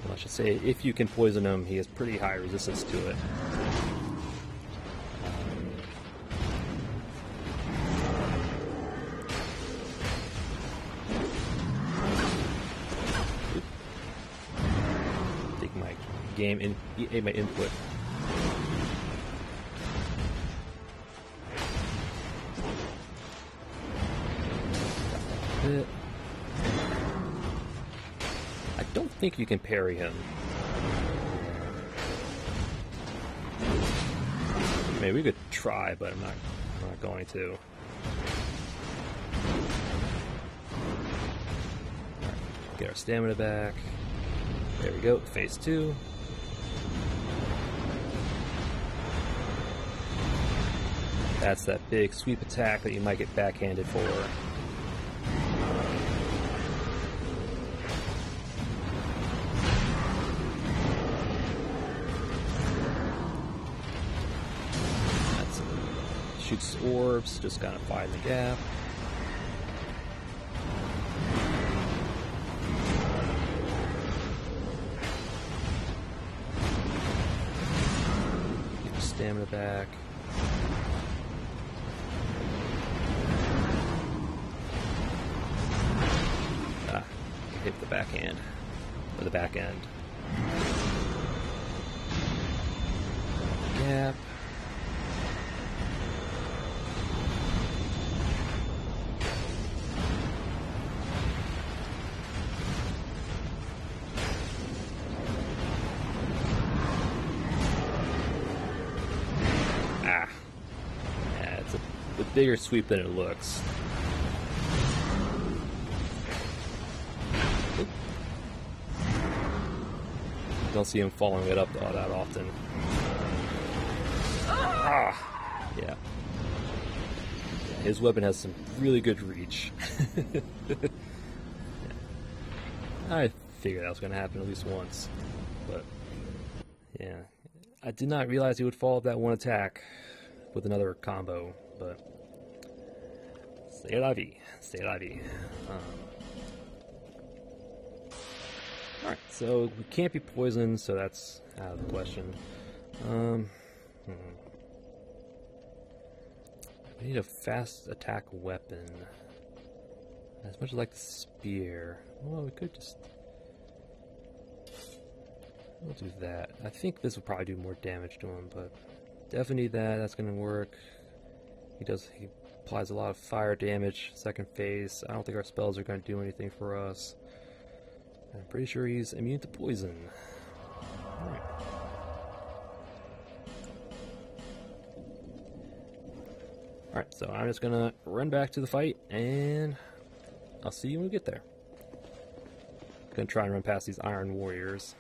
I should say, if you can poison him, he has pretty high resistance to it. Take my game in, my input. I don't think you can parry him. Maybe we could try, but I'm not going to. Right, get our stamina back. There we go, phase 2. That's that big sweep attack that you might get backhanded for. Shoots orbs, just kind of find the gap. Get your stamina back. Hit the backhand, or the back end. Gap. Yeah, it's a bigger sweep than it looks. Don't see him following it up that often. Yeah. His weapon has some really good reach. Yeah. I figured that was going to happen at least once. But, yeah. I did not realize he would follow up that one attack with another combo, but c'est la vie. C'est la vie. Alright, so we can't be poisoned, so that's out of the question. We need a fast attack weapon. As much as I like the spear. Well, we could just... We'll do that. I think this will probably do more damage to him, but definitely need that. That's going to work. He applies a lot of fire damage, second phase. I don't think our spells are going to do anything for us. I'm pretty sure he's immune to poison. Alright. Alright, so I'm just gonna run back to the fight, and I'll see you when we get there. Gonna try and run past these Iron Warriors.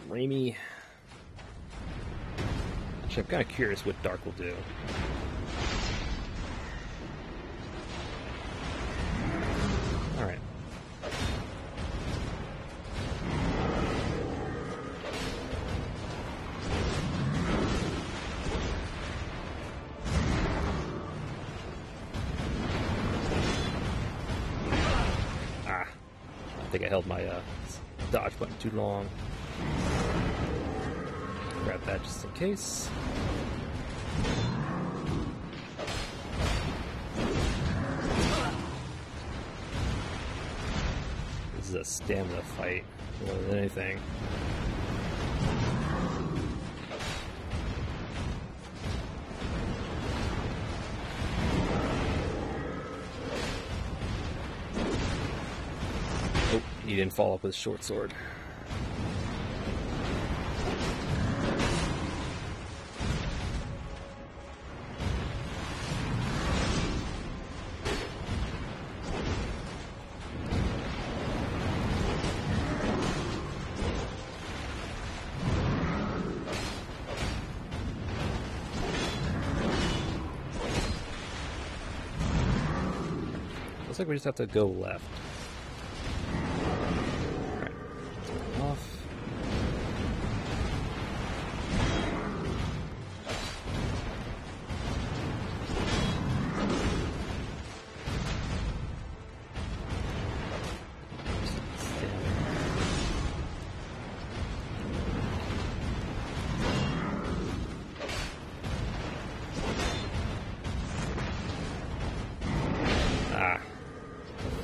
Raimi. Actually, I'm kind of curious what Dark will do. Alright. think I held my dodge button too long. Grab that just in case. This is a stamina fight more than anything. Oh, he didn't follow up with a short sword. Looks like we just have to go left. Alright. Off.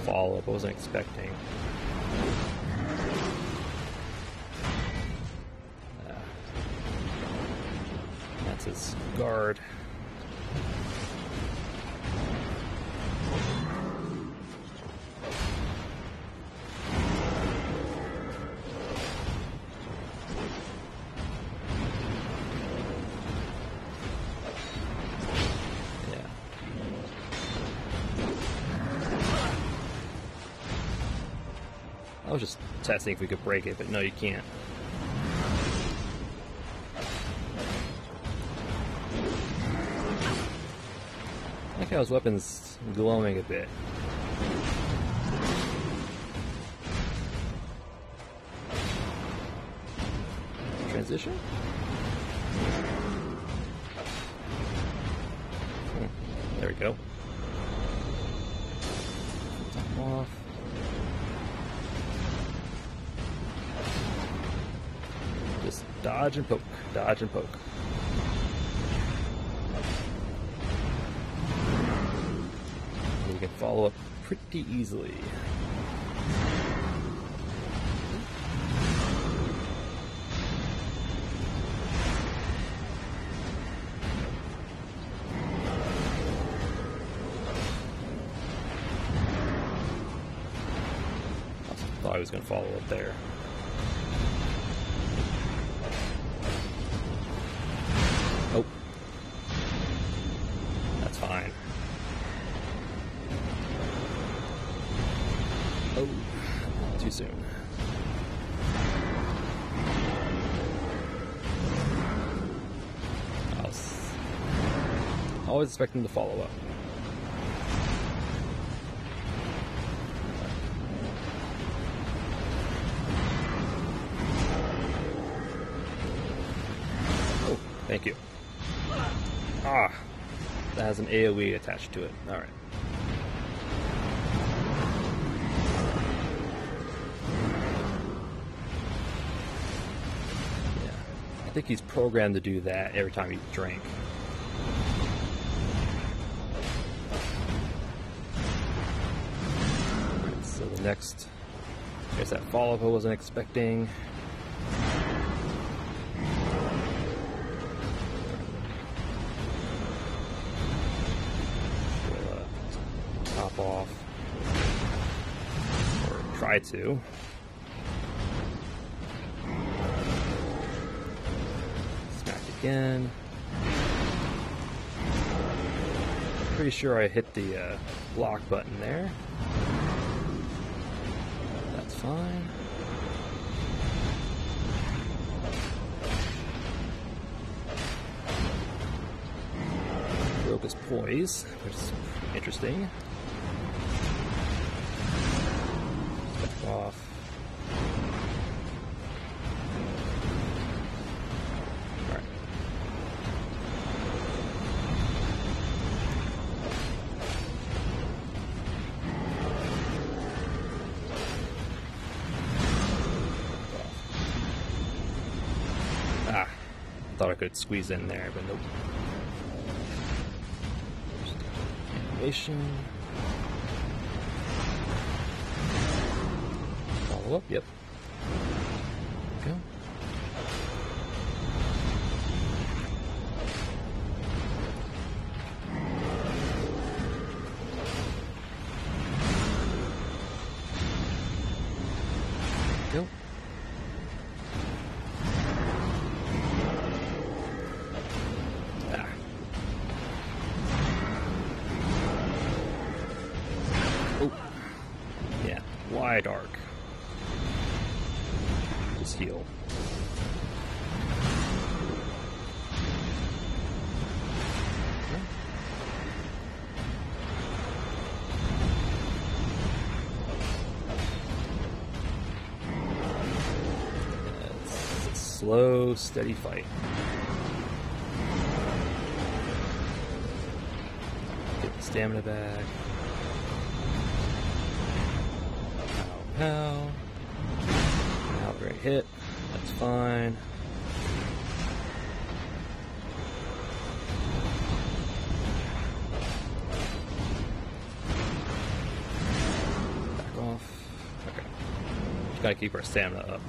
Follow-up I wasn't expecting. That's his guard. I was just testing if we could break it, but no, you can't. I like how his weapon's glowing a bit. Transition? There we go. Top off. Just dodge and poke, dodge and poke. And you can follow up pretty easily. I thought I was going to follow up there. Oh. That's fine. Oh. Too soon. I was always expecting to follow up. Oh, thank you. Ah, that has an AoE attached to it. Alright. Yeah. I think he's programmed to do that every time he drank. Alright, so the next, I guess that follow-up I wasn't expecting. Off, or try to. Smack again. Pretty sure I hit the block button there. That's fine. Broke his poise, which is interesting. Off. All right. I could squeeze in there, but nope. Animation. Follow up, yep. There we go. Go. Ah. Oh. Yeah, wide arc. Just heal. Slow, steady fight. Get the stamina back. Pow, pow. Now great hit. That's fine. Back off. Okay. Just gotta keep our stamina up.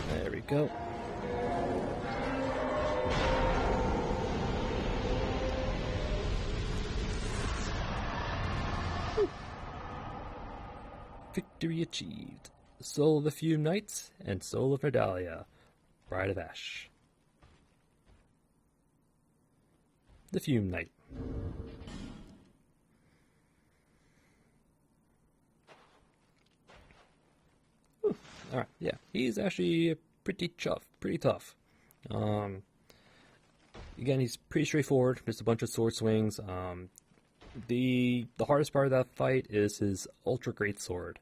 There we go. Victory achieved. Soul of the Fume Knights and Soul of Nedalia, Bride of Ash. The Fume Knight. Alright, yeah, he's actually pretty tough. Again, he's pretty straightforward, just a bunch of sword swings. The hardest part of that fight is his ultra great sword.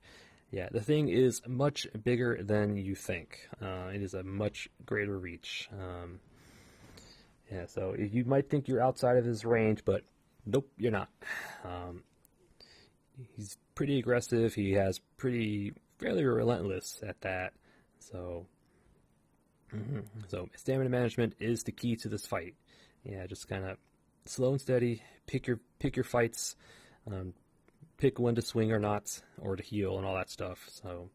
Yeah, the thing is much bigger than you think. It is a much greater reach. Yeah, so you might think you're outside of his range, but nope, you're not. He's pretty aggressive. He has fairly relentless at that. So stamina management is the key to this fight. Yeah, just kind of slow and steady. Pick your fights. Pick when to swing or not, or to heal and all that stuff. So,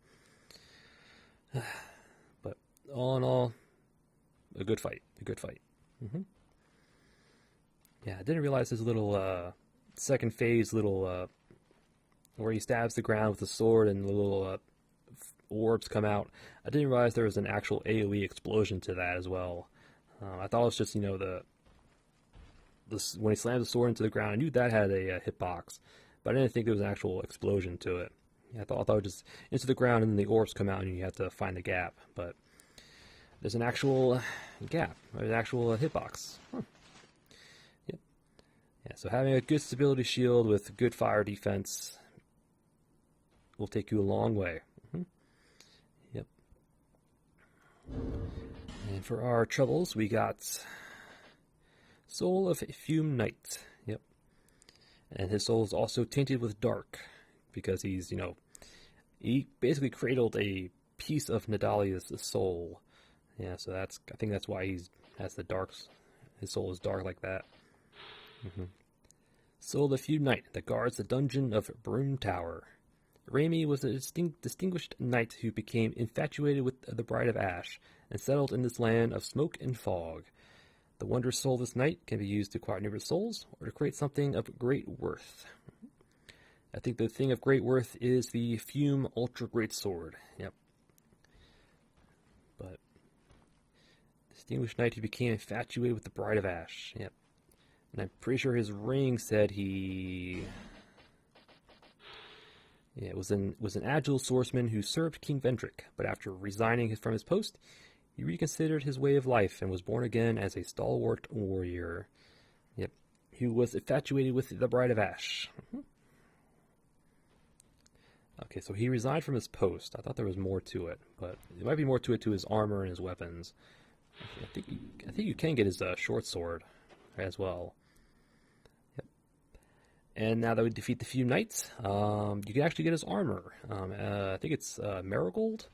but all in all, a good fight. Yeah, I didn't realize this little second phase where he stabs the ground with the sword and the little orbs come out. I didn't realize there was an actual AoE explosion to that as well. I thought it was just, when he slammed the sword into the ground, I knew that had a hitbox, but I didn't think there was an actual explosion to it. Yeah, I thought it was just into the ground and then the orbs come out and you have to find the gap, but there's an actual gap, or an actual hitbox. Yep. Yeah, so having a good stability shield with good fire defense will take you a long way. Yep. And for our troubles, we got Soul of Fume Knight. Yep. And his soul is also tainted with dark, because he's, he basically cradled a piece of Nedalia's soul. Yeah, so I think that's why his soul is dark like that. Soul of the Fume Knight that guards the dungeon of Broom Tower. Raimi was a distinguished knight who became infatuated with the Bride of Ash and settled in this land of smoke and fog. The wondrous soul of this knight can be used to acquire numerous souls or to create something of great worth. I think the thing of great worth is the Fume Ultra Great Sword. Yep. But distinguished knight who became infatuated with the Bride of Ash. Yep. And I'm pretty sure his ring said he was an agile swordsman who served King Vendrick, but after resigning from his post, he reconsidered his way of life and was born again as a stalwart warrior. Yep. He was infatuated with the Bride of Ash. Okay, so he resigned from his post. I thought there was more to it, but there might be more to it to his armor and his weapons. I think you can get his short sword as well. Yep. And now that we defeat the Fume Knights, you can actually get his armor. I think it's Marigold.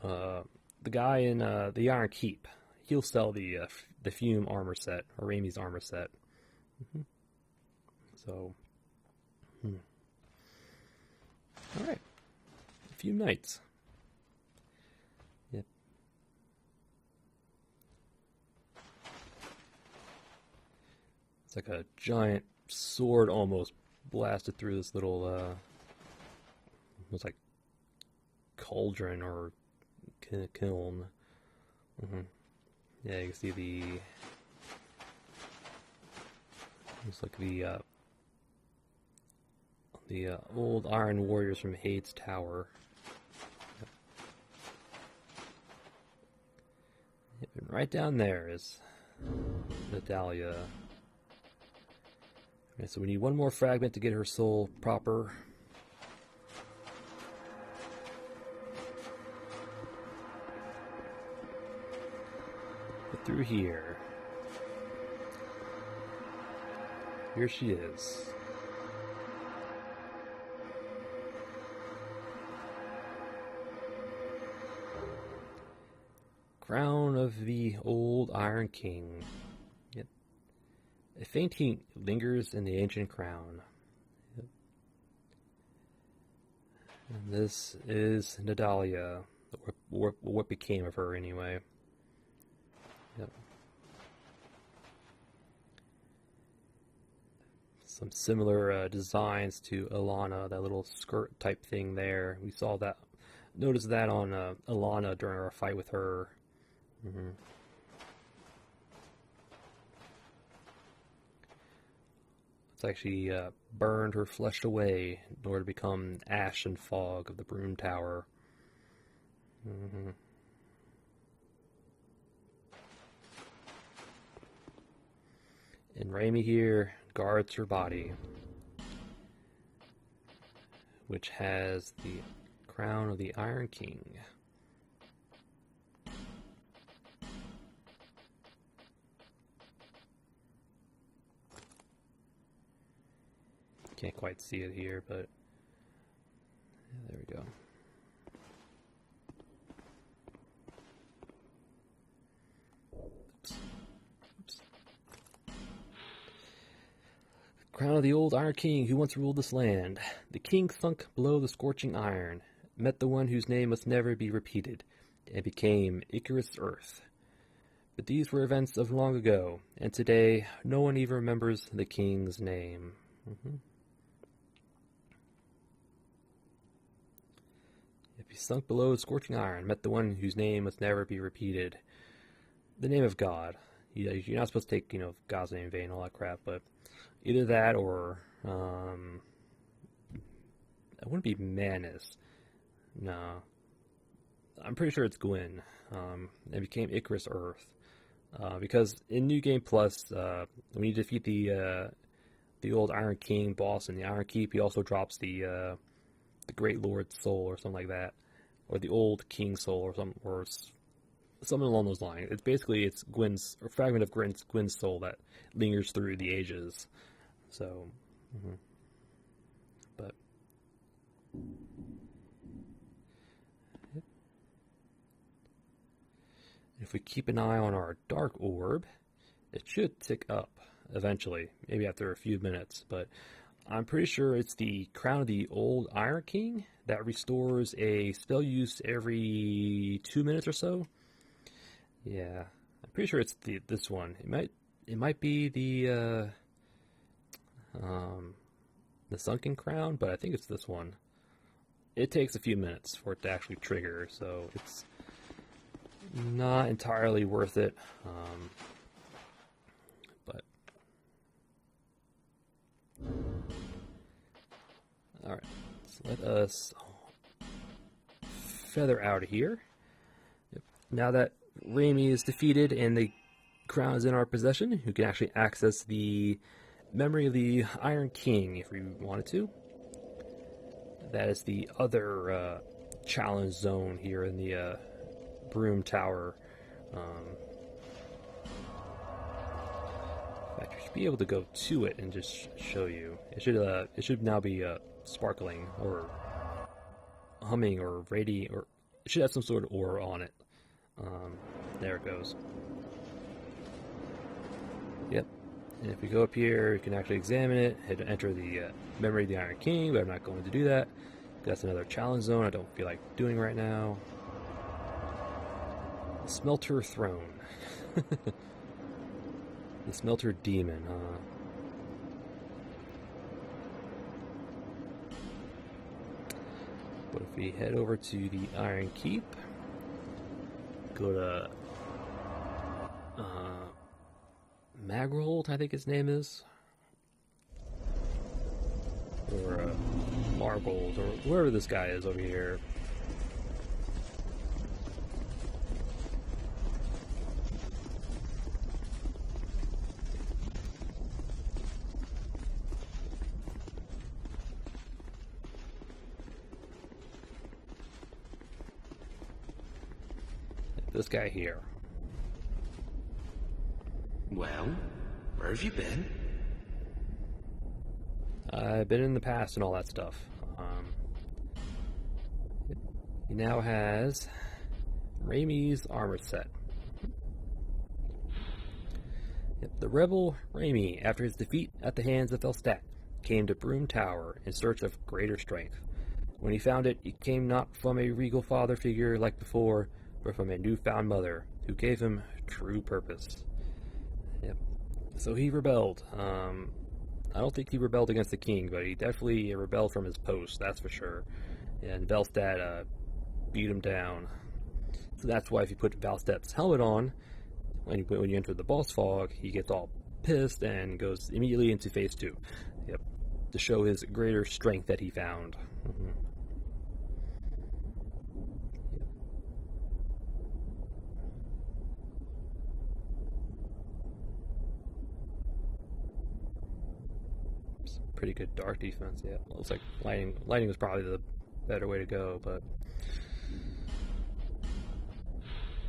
the guy in the Iron Keep, he'll sell the Fume armor set, or Raimi's armor set. So, all right, a few knights. Yep. It's like a giant sword almost blasted through this little, almost like cauldron or kiln. Yeah, you can see looks like the old iron warriors from Hades Tower. Yep. And right down there is Natalia. Okay, so we need one more fragment to get her soul proper. But through here. Here she is. Crown of the old Iron King. Yep. A faint heat lingers in the ancient crown. Yep. And this is Natalia. What became of her anyway. Yep. Some similar designs to Alana, that little skirt type thing there. We saw that, noticed that on Alana during our fight with her. It's like she burned her flesh away in order to become ash and fog of the Broom Tower. And Raimi here guards her body, which has the crown of the Iron King. Can't quite see it here, but yeah, there we go. Oops. Crown of the old Iron King who once ruled this land. The king sunk below the scorching iron, met the one whose name must never be repeated, and became Icarus' Earth. But these were events of long ago, and today no one even remembers the king's name. He sunk below the scorching iron, met the one whose name must never be repeated. The name of God. You're not supposed to take, God's name in vain, all that crap, but either that or, it wouldn't be Manus. No. I'm pretty sure it's Gwyn. It became Icarus Earth. Because in New Game Plus, when you defeat the old Iron King boss in the Iron Keep, he also drops the Great Lord's soul or something like that, or the old King's soul or something along those lines. It's basically Gwyn's, or fragment of Gwyn's soul that lingers through the ages. So, but if we keep an eye on our dark orb, it should tick up eventually, maybe after a few minutes, but I'm pretty sure it's the Crown of the Old Iron King that restores a spell use every 2 minutes or so. Yeah, I'm pretty sure it's this one. It might be the Sunken Crown, but I think it's this one. It takes a few minutes for it to actually trigger, so it's not entirely worth it. But alright, so let us feather out of here. Yep. Now that Raimi is defeated and the crown is in our possession, we can actually access the memory of the Iron King if we wanted to. That is the other challenge zone here in the Broom Tower. In fact, we should be able to go to it and just show you. It should now be sparkling or humming or it should have some sort of ore on it. There it goes. Yep. And if we go up here, you can actually examine it. Hit enter the memory of the Iron King, but I'm not going to do that. That's another challenge zone I don't feel like doing right now. The Smelter Throne. The Smelter Demon, huh? But if we head over to the Iron Keep, go to Magrold, I think his name is, or Margold, or whoever this guy is over here. This guy here. Well, where have you been? I've been in the past and all that stuff. He now has Raimi's armor set. Yep, the rebel Raimi, after his defeat at the hands of Felstat, came to Broom Tower in search of greater strength. When he found it, he came not from a regal father figure like before, but from a newfound mother who gave him true purpose. Yep. So he rebelled. I don't think he rebelled against the king, but he definitely rebelled from his post, that's for sure. And Velstad beat him down. So that's why if you put Velstad's helmet on, when you enter the boss fog, he gets all pissed and goes immediately into phase 2. Yep. To show his greater strength that he found. Mm-hmm. Pretty good dark defense, yeah. Well, it's like lighting was probably the better way to go, but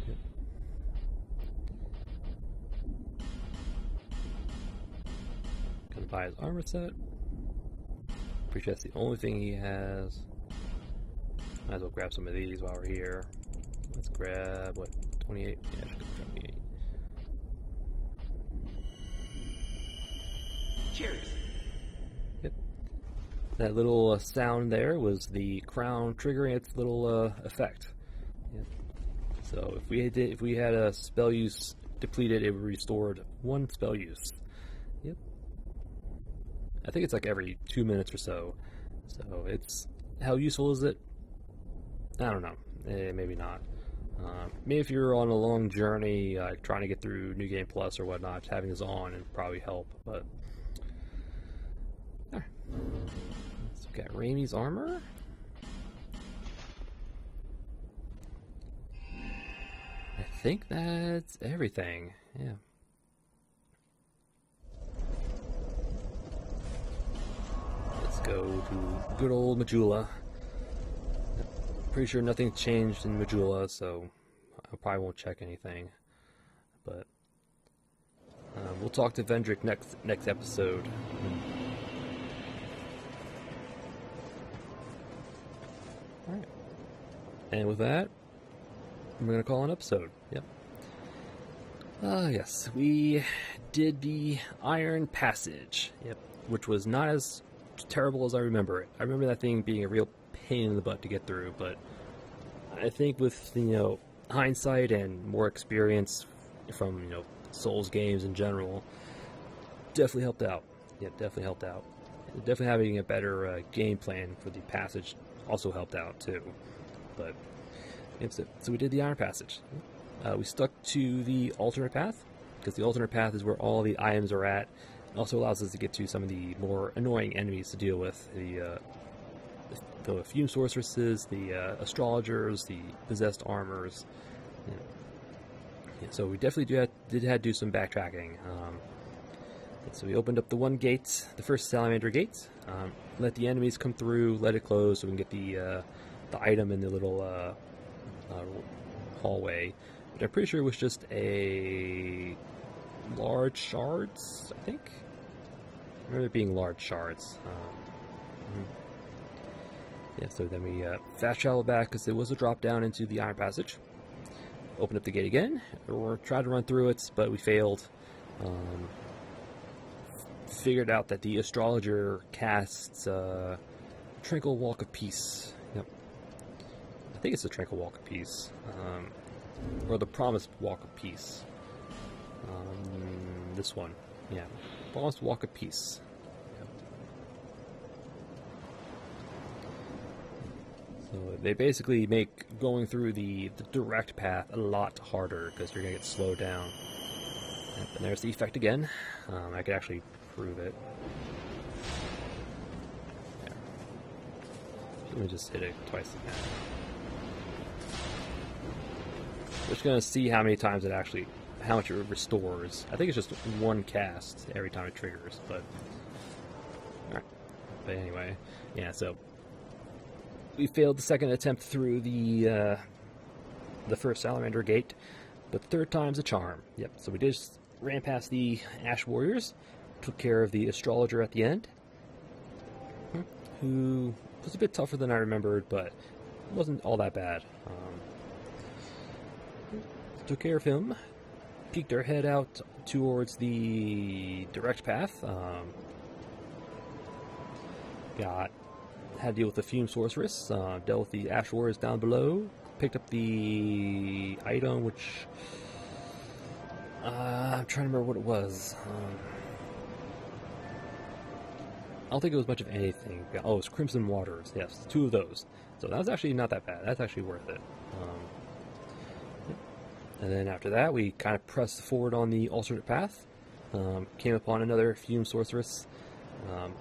yep. Gonna buy his armor set. Pretty sure that's the only thing he has. Might as well grab some of these while we're here. Let's grab what, 28? Yeah, I should go 28. Cheers. That little sound there was the crown triggering its little effect. Yep. So if we had a spell use depleted, it restored 1 spell use. Yep. I think it's like every 2 minutes or so. So it's, how useful is it? I don't know. Maybe not. Maybe if you're on a long journey, trying to get through New Game Plus or whatnot, having this on would probably help. But so we've got Raimi's armor. I think that's everything. Yeah. Let's go to good old Majula. Pretty sure nothing changed in Majula, so I probably won't check anything. But we'll talk to Vendrick next episode. Alright. And with that, we're going to call an episode. Yep. Yes, we did the Iron Passage. Yep. Which was not as terrible as I remember it. I remember that thing being a real pain in the butt to get through, but I think with, hindsight and more experience from, Souls games in general, definitely helped out. Yeah, definitely helped out. Definitely having a better game plan for the passage also helped out too. But so we did the Iron Passage. We stuck to the alternate path, because the alternate path is where all the items are at. It also allows us to get to some of the more annoying enemies to deal with. The Fume sorceresses, the astrologers, the possessed armors. Yeah, so we definitely did have to do some backtracking. So we opened up the one gate, the first salamander gate. Let the enemies come through, let it close, so we can get the item in the little hallway. But I'm pretty sure it was just a large shards, I think. I remember it being large shards. Yeah, so then we fast travel back because it was a drop down into the Iron Passage. Open up the gate again, or tried to run through it, but we failed. Figured out that the astrologer casts Tranquil Walk of Peace. Yep. I think it's the Tranquil Walk of Peace. Or the Promised Walk of Peace. This one. Yeah. Promised Walk of Peace. Yep. So they basically make going through the direct path a lot harder because you're going to get slowed down. Yep, and there's the effect again. I could actually prove it. Yeah. Let me just hit it twice again. Just gonna see how many times it actually, how much it restores. I think it's just one cast every time it triggers, but alright. But anyway, yeah. So we failed the second attempt through the first salamander gate, but the third time's a charm. Yep. So we just ran past the Ash Warriors. Took care of the astrologer at the end, who was a bit tougher than I remembered, but wasn't all that bad. Took care of him, peeked our head out towards the direct path. Had to deal with the Fume sorceress, dealt with the Ash Warriors down below, picked up the item, which I'm trying to remember what it was. I don't think it was much of anything. Oh, it was Crimson Waters. Yes, 2 of those. So that was actually not that bad. That's actually worth it. And then after that, we kind of pressed forward on the alternate path. Came upon another Fume Sorceress.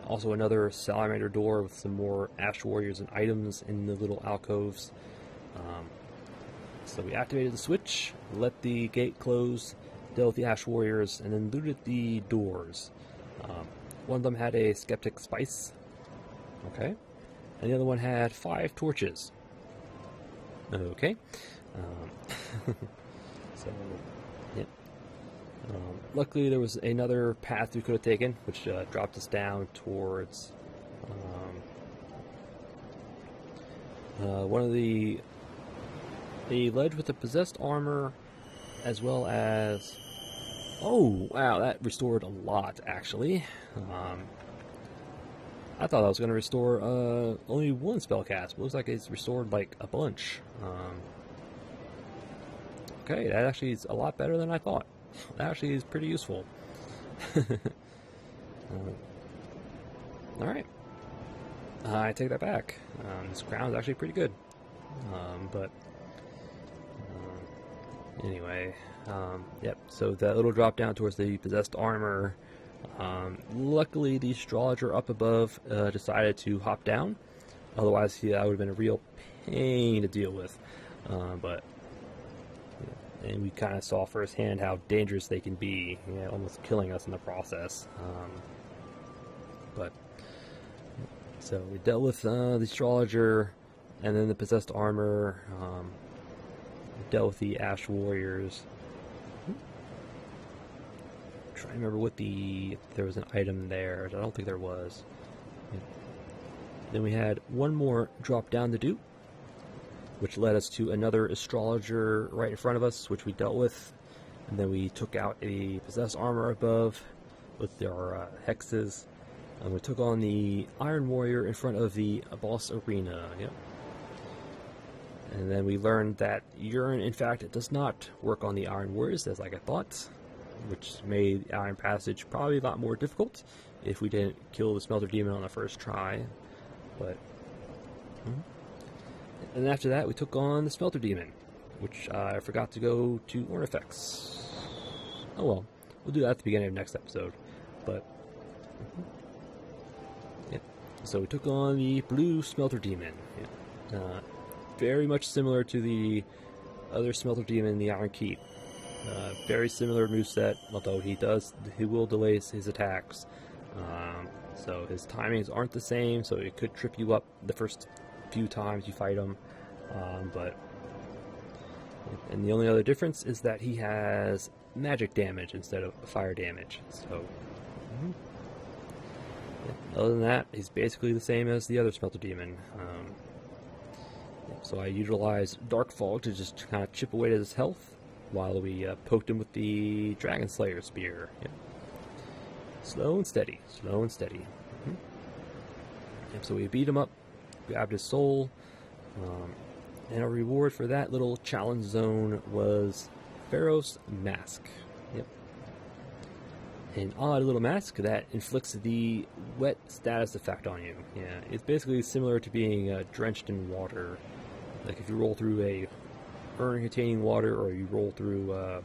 Also another Salamander door with some more Ash Warriors and items in the little alcoves. So we activated the switch, let the gate close, dealt with the Ash Warriors, and then looted the doors. One of them had a Skeptic Spice. Okay. And the other one had 5 torches. Okay. So, yeah. Luckily, there was another path we could have taken, which dropped us down towards one of a ledge with a possessed armor, as well as. Oh, wow, that restored a lot, actually. I thought I was going to restore only 1 spell cast, but looks like it's restored like a bunch. Okay, that actually is a lot better than I thought. That actually is pretty useful. Alright. I take that back. This crown is actually pretty good. Anyway, yep, so that little drop down towards the possessed armor. Luckily, the astrologer up above decided to hop down. Otherwise, that would have been a real pain to deal with. And we kind of saw firsthand how dangerous they can be, almost killing us in the process. So we dealt with the astrologer, and then the possessed armor. Dealt with the Ash Warriors. Trying to remember if there was an item there. I don't think there was. Then we had one more drop down to do, which led us to another astrologer right in front of us, which we dealt with. And then we took out a possessed armor above with our hexes. And we took on the Iron Warrior in front of the boss arena. Yep. And then we learned that urine, in fact, it does not work on the Iron Warriors, as like I thought, which made the Iron Passage probably a lot more difficult if we didn't kill the Smelter Demon on the first try. But and after that, we took on the Smelter Demon, which I forgot to go to Ornifex. Oh well, we'll do that at the beginning of next episode. But yeah, so we took on the Blue Smelter Demon. Yeah. Very much similar to the other Smelter Demon in the Iron Keep. Very similar moveset, although he will delay his attacks. So his timings aren't the same, so it could trip you up the first few times you fight him. And the only other difference is that he has magic damage instead of fire damage. So, Other than that, he's basically the same as the other Smelter Demon. So I utilized Dark Fog to just kind of chip away at his health while we poked him with the Dragon Slayer Spear. Yep. Slow and steady, slow and steady. Yep, so we beat him up, grabbed his soul, and our reward for that little challenge zone was Pharaoh's Mask. Yep. An odd little mask that inflicts the wet status effect on you. Yeah, it's basically similar to being drenched in water. Like if you roll through a urn containing water, or you roll through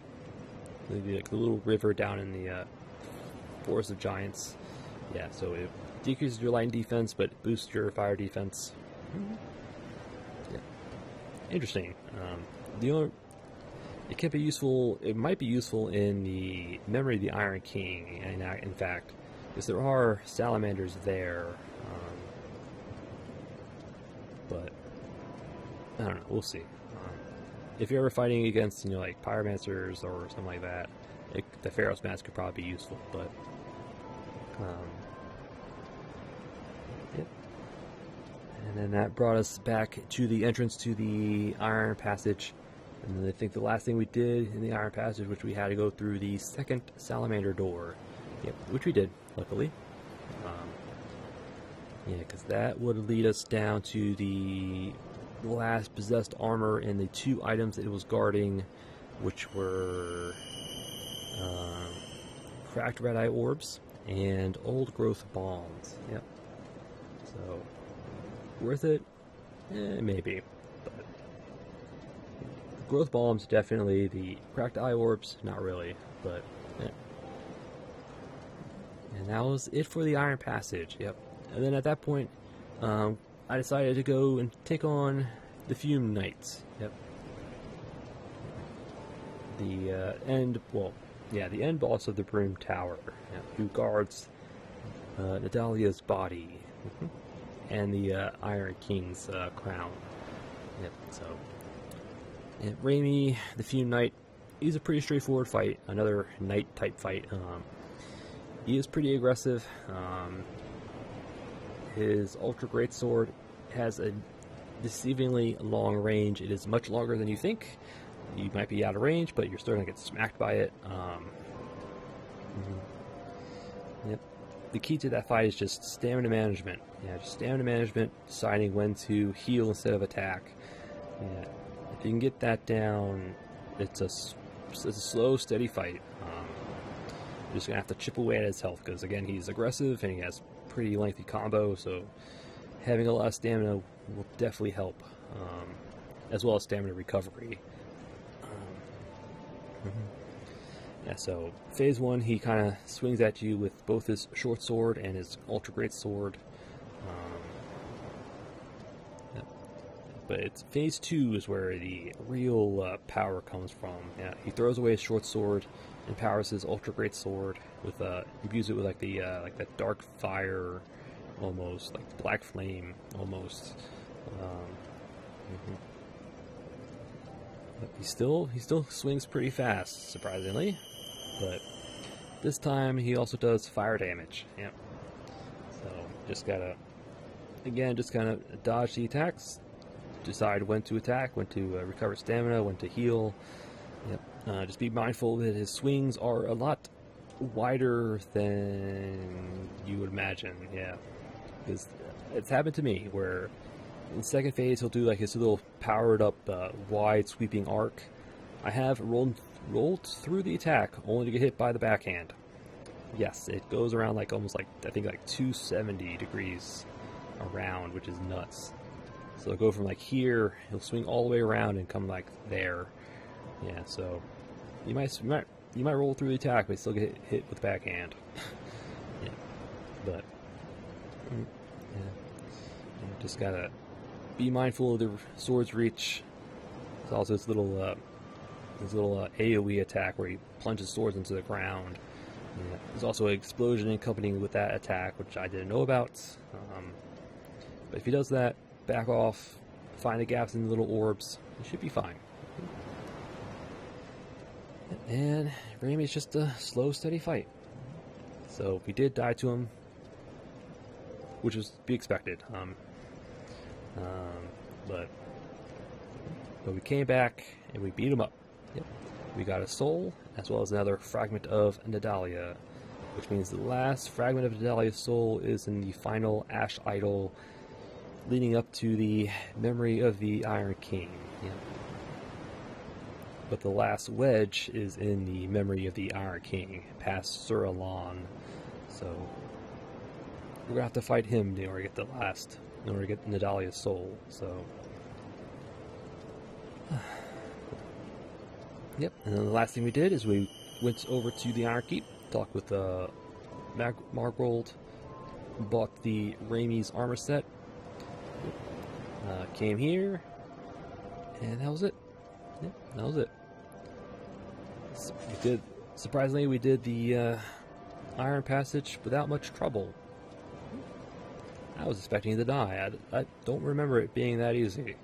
maybe like the little river down in the Forest of Giants. Yeah, so it decreases your lightning defense, but boosts your fire defense. Yeah, interesting. It can be useful. It might be useful in the Memory of the Iron King, and in fact, because there are salamanders there. But I don't know. We'll see. If you're ever fighting against, like pyromancers or something like that, the Pharaoh's Mask could probably be useful. But yep. And then that brought us back to the entrance to the Iron Passage. And then I think the last thing we did in the Iron Passage, which we had to go through the second salamander door. Yep, which we did, luckily. Yeah, because that would lead us down to the last possessed armor and the two items that it was guarding, which were cracked red eye orbs and old growth bombs. Yep. So, worth it? Maybe. But growth bombs, definitely. The cracked eye orbs, not really. But, yeah. And that was it for the Iron Passage. Yep. And then at that point, I decided to go and take on the Fume Knights. Yep. The the end boss of the Broom Tower, who guards Nadalia's body and the Iron King's crown. Yep. So, Raimi, the Fume Knight, he's a pretty straightforward fight. Another knight type fight. He is pretty aggressive. His Ultra Greatsword has a deceivingly long range. It is much longer than you think. You might be out of range, but you're still going to get smacked by it. Yep. The key to that fight is just stamina management. Yeah, just stamina management, deciding when to heal instead of attack. Yeah. If you can get that down, it's a slow, steady fight. You're just going to have to chip away at his health, because again, he's aggressive and he has pretty lengthy combo, so having a lot of stamina will definitely help, as well as stamina recovery. Yeah, so phase 1, he kind of swings at you with both his short sword and his ultra great sword. Yeah. But it's phase 2 is where the real power comes from. Yeah, he throws away his short sword and powers his ultra great sword with imbues it with like that dark fire, almost like black flame, almost. But he still swings pretty fast, surprisingly. But this time he also does fire damage. Yep. So just gotta kind of dodge the attacks, decide when to attack, when to recover stamina, when to heal. Yep. Just be mindful that his swings are a lot wider than you would imagine. Yeah, because it's happened to me where in the second phase he'll do like his little powered up wide sweeping arc. I have rolled through the attack only to get hit by the backhand. Yes, it goes around like almost like I think like 270 degrees around, which is nuts. So it'll go from like here, he'll swing all the way around and come like there. Yeah, so you might roll through the attack, but still get hit with the backhand. Yeah, but just gotta be mindful of the sword's reach. There's also this little AoE attack where he plunges swords into the ground. Yeah. There's also an explosion accompanying with that attack, which I didn't know about. But if he does that, back off, find the gaps in the little orbs, it should be fine. And Raimi's just a slow, steady fight. So we did die to him. which is to be expected. But we came back and we beat him up. Yep. We got a soul as well as another fragment of Nidalia, which means the last fragment of Nidalia's soul is in the final ash idol leading up to the memory of the Iron King. Yep. But the last wedge is in the memory of the Iron King, past Sir Alon. So we're gonna have to fight him in order to get in order to get Nidalia's soul. So, yep. And then the last thing we did is we went over to the Iron Keep, talked with Margold, bought the Raimi's armor set, came here, and that was it. Yep, that was it. Surprisingly, we did the Iron Passage without much trouble. I was expecting to die. I don't remember it being that easy.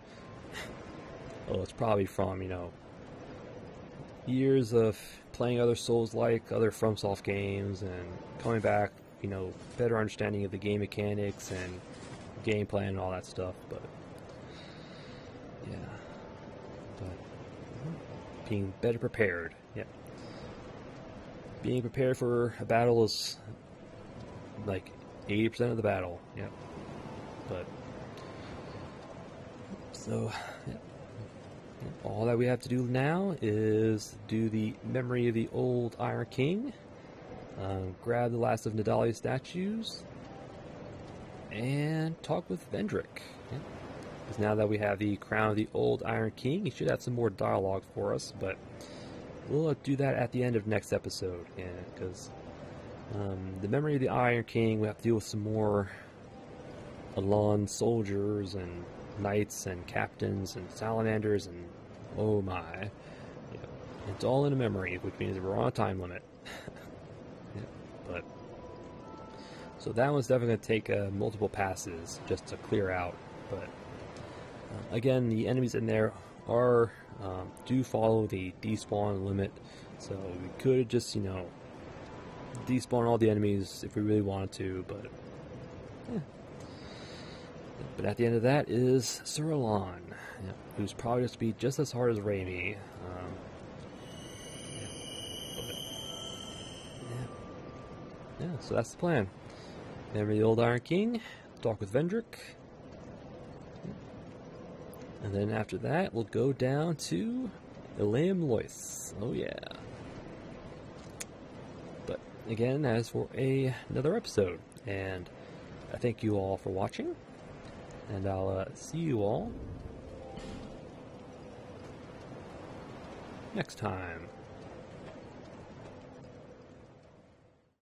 Well, it's probably from, years of playing other Souls-like, other FromSoft games, and coming back, better understanding of the game mechanics and gameplay and all that stuff, but yeah. But being better prepared. Yeah. Being prepared for a battle is like 80% of the battle. Yeah. But so yeah. All that we have to do now is do the memory of the old Iron King, grab the last of Nidalia's statues, and talk with Vendrick. Yeah. Because now that we have the crown of the old Iron King, he should have some more dialogue for us, but we'll do that at the end of next episode. Yeah, because the memory of the Iron King, we have to deal with some more Alon soldiers and knights and captains and salamanders and oh my. Yeah. It's all in a memory, which means we're on a time limit. Yeah, but so that one's definitely going to take multiple passes just to clear out. But again, the enemies in there are do follow the despawn limit, so we could just despawn all the enemies if we really wanted to, but yeah. But at the end of that is Sir Alon, who's probably just to be just as hard as Raimi. So that's the plan. Memory of the old Iron King, talk with Vendrick, and then after that we'll go down to Elaim Lois. Oh yeah. But again, as for another episode, and I thank you all for watching. And I'll see you all next time.